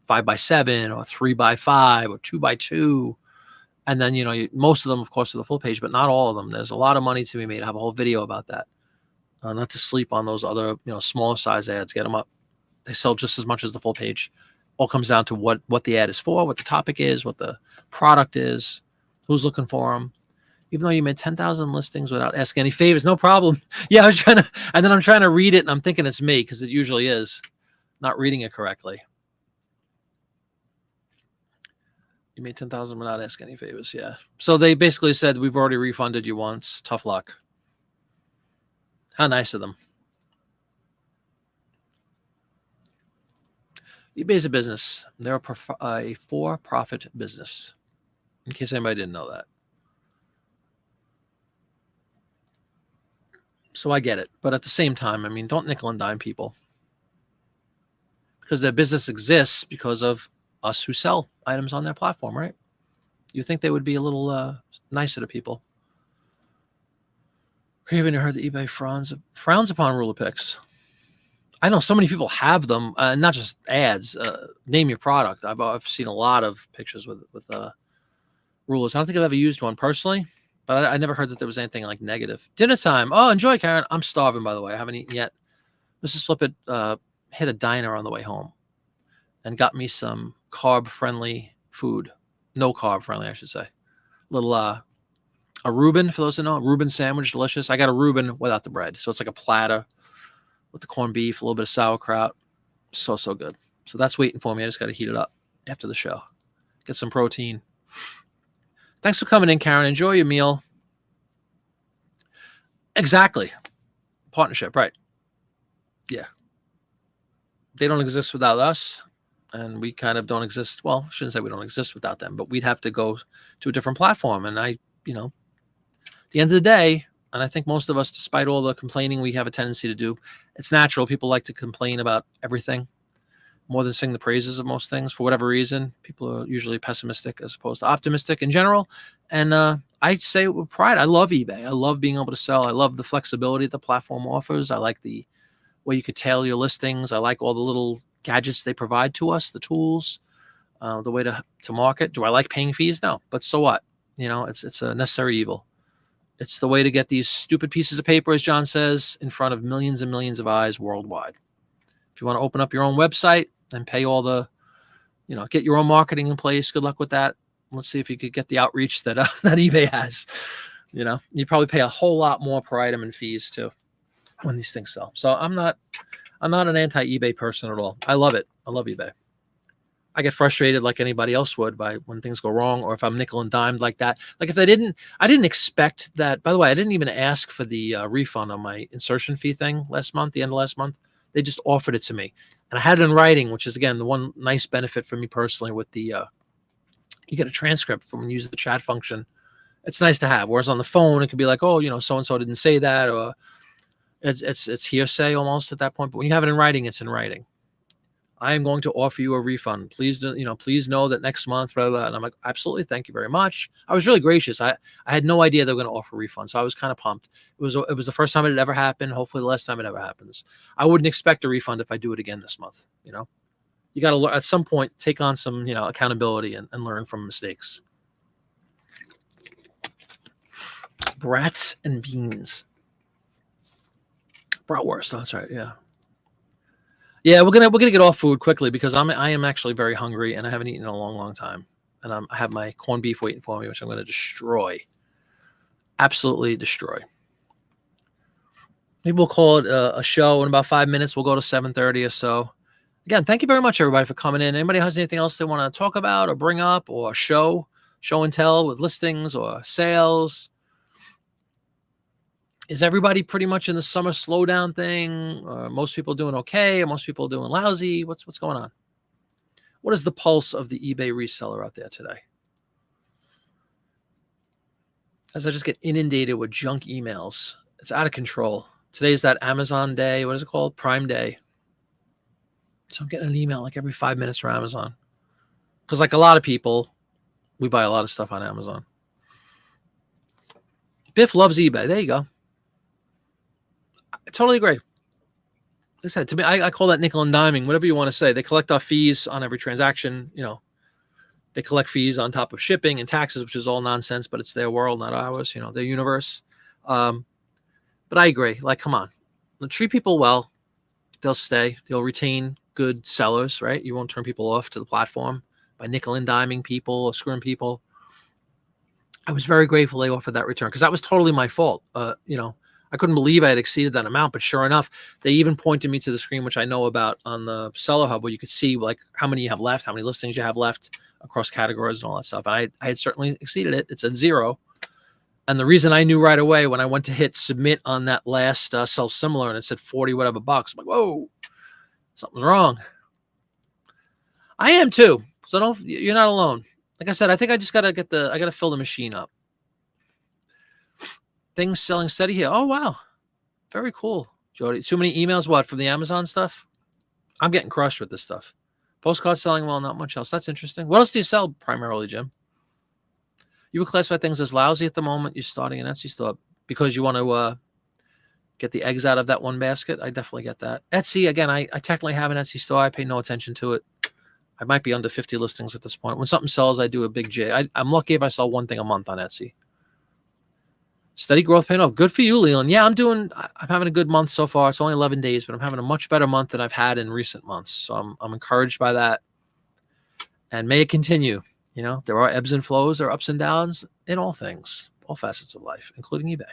5 by 7 or 3 by 5 or 2 by 2. And then, most of them, of course, are the full page, but not all of them. There's a lot of money to be made. I have a whole video about that. Not to sleep on those other, smaller size ads. Get them up. They sell just as much as the full page. All comes down to what the ad is for, what the topic is, what the product is, who's looking for them. Even though you made 10,000 listings without asking any favors, no problem. Yeah, I'm trying to read it, and I'm thinking it's me, because it usually is. Not reading it correctly. You made 10,000 without asking any favors, yeah. So they basically said, we've already refunded you once. Tough luck. How nice of them. eBay's a business. They're a for-profit business, in case anybody didn't know that. So I get it. But at the same time, don't nickel and dime people. Because their business exists because of us who sell items on their platform, right? You think they would be a little nicer to people. Craven heard that eBay frowns upon ruler picks. I know so many people have them, not just ads. Name your product. I've seen a lot of pictures with rulers. I don't think I've ever used one personally, but I never heard that there was anything like negative. Dinner time. Oh, enjoy, Karen. I'm starving, by the way. I haven't eaten yet. Mrs. Flippett hit a diner on the way home and got me some carb-friendly food. No carb-friendly, I should say. Little a Reuben, for those who know, Reuben sandwich, delicious. I got a Reuben without the bread, so it's like a platter with the corned beef, a little bit of sauerkraut. So good. So that's waiting for me. I just got to heat it up after the show. Get some protein. Thanks for coming in, Karen. Enjoy your meal. Exactly. Partnership, right. Yeah. They don't exist without us, and we kind of don't exist. Well, I shouldn't say we don't exist without them, but we'd have to go to a different platform. And at the end of the day, and I think most of us, despite all the complaining we have a tendency to do, it's natural. People like to complain about everything more than sing the praises of most things. For whatever reason, people are usually pessimistic as opposed to optimistic in general. And I say it with pride. I love eBay. I love being able to sell. I love the flexibility the platform offers. I like the way you could tailor your listings. I like all the little gadgets they provide to us, the tools, the way to market. Do I like paying fees? No, but so what? It's a necessary evil. It's the way to get these stupid pieces of paper, as John says, in front of millions and millions of eyes worldwide. If you want to open up your own website and pay all the, get your own marketing in place, good luck with that. Let's see if you could get the outreach that that eBay has. You'd probably pay a whole lot more per item in fees too when these things sell. So I'm not an anti-eBay person at all. I love it. I love eBay. I get frustrated like anybody else would by when things go wrong, or if I'm nickel and dimed like that. Like if I didn't expect that. By the way, I didn't even ask for the refund on my insertion fee thing last month, the end of last month. They just offered it to me, and I had it in writing, which is again the one nice benefit for me personally with the you get a transcript from when you use the chat function. It's nice to have. Whereas on the phone, it could be like, oh, so and so didn't say that, or it's hearsay almost at that point. But when you have it in writing, it's in writing. I am going to offer you a refund. Please, please know that next month, blah, blah, blah. And I'm like, absolutely. Thank you very much. I was really gracious. I had no idea they were going to offer a refund. So I was kind of pumped. It was the first time it had ever happened. Hopefully the last time it ever happens. I wouldn't expect a refund if I do it again this month. You got to, at some point, take on some, accountability and learn from mistakes. Brats and beans. Bratwurst. That's right. Yeah. Yeah, we're gonna get off food quickly because I am actually very hungry and I haven't eaten in a long time, and I have my corned beef waiting for me, which I'm going to destroy, absolutely destroy. Maybe we'll call it a show in about 5 minutes. We'll go to 7:30 or so. Again, thank you very much, everybody, for coming in. Anybody has anything else they want to talk about or bring up, or show and tell with listings or sales? Is everybody pretty much in the summer slowdown thing? Or most people doing okay? Or most people doing lousy? What's going on? What is the pulse of the eBay reseller out there today? As I just get inundated with junk emails. It's out of control. Today's that Amazon day. What is it called? Prime Day. So I'm getting an email like every 5 minutes from Amazon. Because like a lot of people, we buy a lot of stuff on Amazon. Biff loves eBay. There you go. I totally agree. Like I said, to me, I call that nickel and diming, whatever you want to say. They collect our fees on every transaction. They collect fees on top of shipping and taxes, which is all nonsense, but it's their world, not ours, their universe. But I agree. Like, come on. Treat people well. They'll stay. They'll retain good sellers, right? You won't turn people off to the platform by nickel and diming people or screwing people. I was very grateful they offered that return because that was totally my fault. I couldn't believe I had exceeded that amount, but sure enough, they even pointed me to the screen, which I know about on the Seller Hub, where you could see like how many you have left, how many listings you have left across categories and all that stuff. And I had certainly exceeded it. It said 0. And the reason I knew right away when I went to hit submit on that last sell similar and it said 40 whatever bucks, I'm like, whoa, something's wrong. I am too. So you're not alone. Like I said, I think I just got to fill the machine up. Things selling steady here. Oh, wow. Very cool, Jody. Too many emails, what, from the Amazon stuff? I'm getting crushed with this stuff. Postcards selling well, not much else. That's interesting. What else do you sell primarily, Jim? You would classify things as lousy at the moment. You're starting an Etsy store because you want to get the eggs out of that one basket. I definitely get that. Etsy, again, I technically have an Etsy store. I pay no attention to it. I might be under 50 listings at this point. When something sells, I do a big J. I'm lucky if I sell one thing a month on Etsy. Steady growth paying off. Good for you, Leland. Yeah, I'm having a good month so far. It's only 11 days, but I'm having a much better month than I've had in recent months. So I'm encouraged by that. And may it continue. You know, there are ebbs and flows, there are ups and downs in all things, all facets of life, including eBay.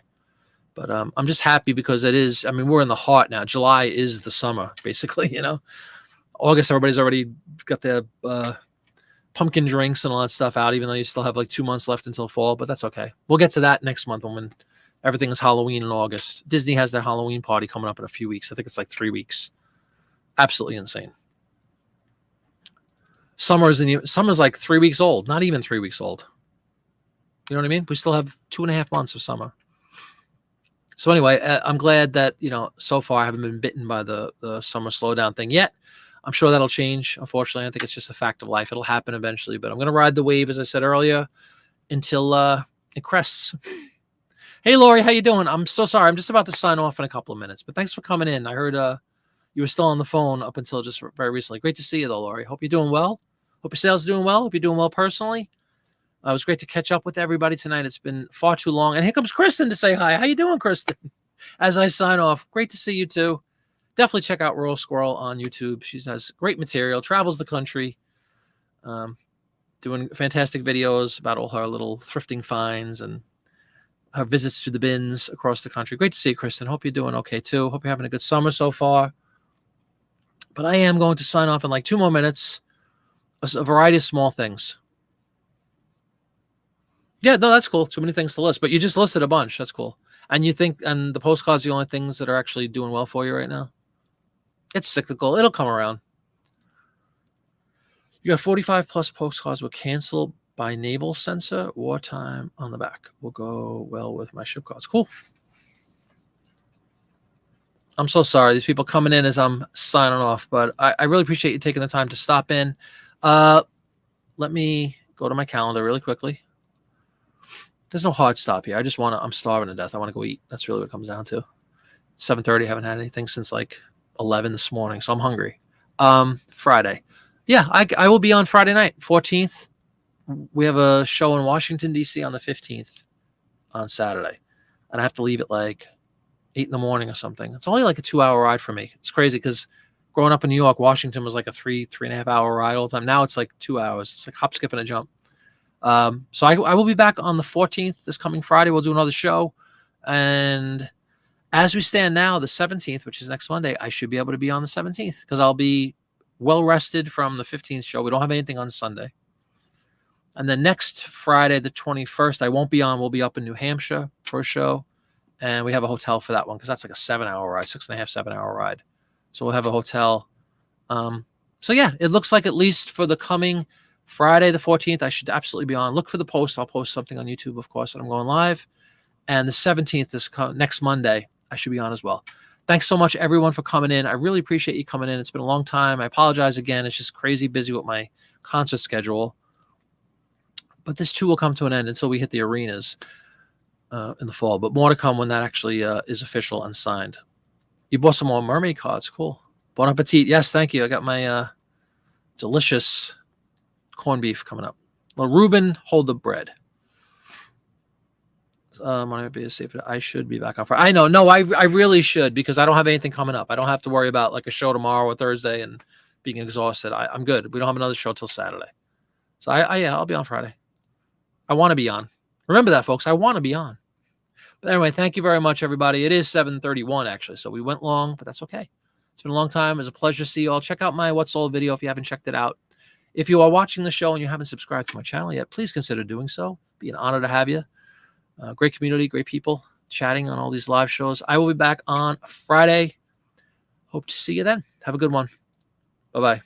But I'm just happy because it is, I mean, we're in the heart now. July is the summer, basically, you know. August, everybody's already got their pumpkin drinks and all that stuff out, even though you still have like 2 months left until fall, but that's okay. We'll get to that next month when everything is Halloween in August. Disney has their Halloween party coming up in a few weeks. I think it's like 3 weeks. Absolutely insane. Summer's like 3 weeks old, not even 3 weeks old. You know what I mean? We still have 2.5 months of summer. So anyway, I'm glad that, you know, so far I haven't been bitten by the summer slowdown thing yet. I'm sure that'll change. Unfortunately, I think it's just a fact of life. It'll happen eventually, but I'm going to ride the wave, as I said earlier, until it crests. Hey, Lori, how you doing? I'm so sorry. I'm just about to sign off in a couple of minutes, but thanks for coming in. I heard you were still on the phone up until just very recently. Great to see you, though, Lori. Hope you're doing well. Hope your sales are doing well. Hope you're doing well personally. It was great to catch up with everybody tonight. It's been far too long. And here comes Kristen to say hi. How you doing, Kristen? As I sign off, great to see you too. Definitely check out Rural Squirrel on YouTube. She has great material, travels the country, doing fantastic videos about all her little thrifting finds and her visits to the bins across the country. Great to see you, Kristen. Hope you're doing okay too. Hope you're having a good summer so far. But I am going to sign off in like 2 more minutes. A variety of small things. Yeah, no, that's cool. Too many things to list, but you just listed a bunch. That's cool. And you think, and the postcards are the only things that are actually doing well for you right now? It's cyclical. It'll come around. You got 45 plus postcards were canceled by naval censor. Wartime on the back will go well with my ship cards. Cool. I'm so sorry. These people coming in as I'm signing off, but I really appreciate you taking the time to stop in. Let me go to my calendar really quickly. There's no hard stop here. I'm starving to death. I want to go eat. That's really what it comes down to. 7:30. Haven't had anything since like 11 this morning, so I'm hungry. Friday. Yeah, I will be on Friday night, 14th. We have a show in Washington, D.C. on the 15th on Saturday. And I have to leave at like 8 in the morning or something. It's only like a 2-hour ride for me. It's crazy because growing up in New York, Washington was like a 3.5 hour ride all the time. Now it's like 2 hours. It's like hop, skip, and a jump. So I will be back on the 14th this coming Friday. We'll do another show. And as we stand now, the 17th, which is next Monday, I should be able to be on the 17th because I'll be well rested from the 15th show. We don't have anything on Sunday. And then next Friday, the 21st, I won't be on. We'll be up in New Hampshire for a show. And we have a hotel for that one because that's like a 7-hour ride, 6.5, 7-hour ride. So we'll have a hotel. So yeah, it looks like at least for the coming Friday, the 14th, I should absolutely be on. Look for the post. I'll post something on YouTube, of course, that I'm going live. And the 17th, next Monday, I should be on as well. Thanks so much, everyone, for coming in. I really appreciate you coming in. It's been a long time. I apologize again. It's just crazy busy with my concert schedule. But this too will come to an end until we hit the arenas in the fall. But more to come when that actually is official and signed. You bought some more mermaid cards. Cool. Bon appetit. Yes, thank you. I got my delicious corned beef coming up. Well, Reuben, hold the bread. I should be back on Friday. I know. No, I really should because I don't have anything coming up. I don't have to worry about like a show tomorrow or Thursday and being exhausted. I'm good. We don't have another show till Saturday. So I'll be on Friday. I want to be on. Remember that, folks. I want to be on. But anyway, thank you very much, everybody. It is 7:31 actually, so we went long, but that's okay. It's been a long time. It was a pleasure to see you all. Check out my What's Sold video if you haven't checked it out. If you are watching the show and you haven't subscribed to my channel yet, please consider doing so. Be an honor to have you. Great community, great people chatting on all these live shows. I will be back on Friday. Hope to see you then. Have a good one. Bye-bye.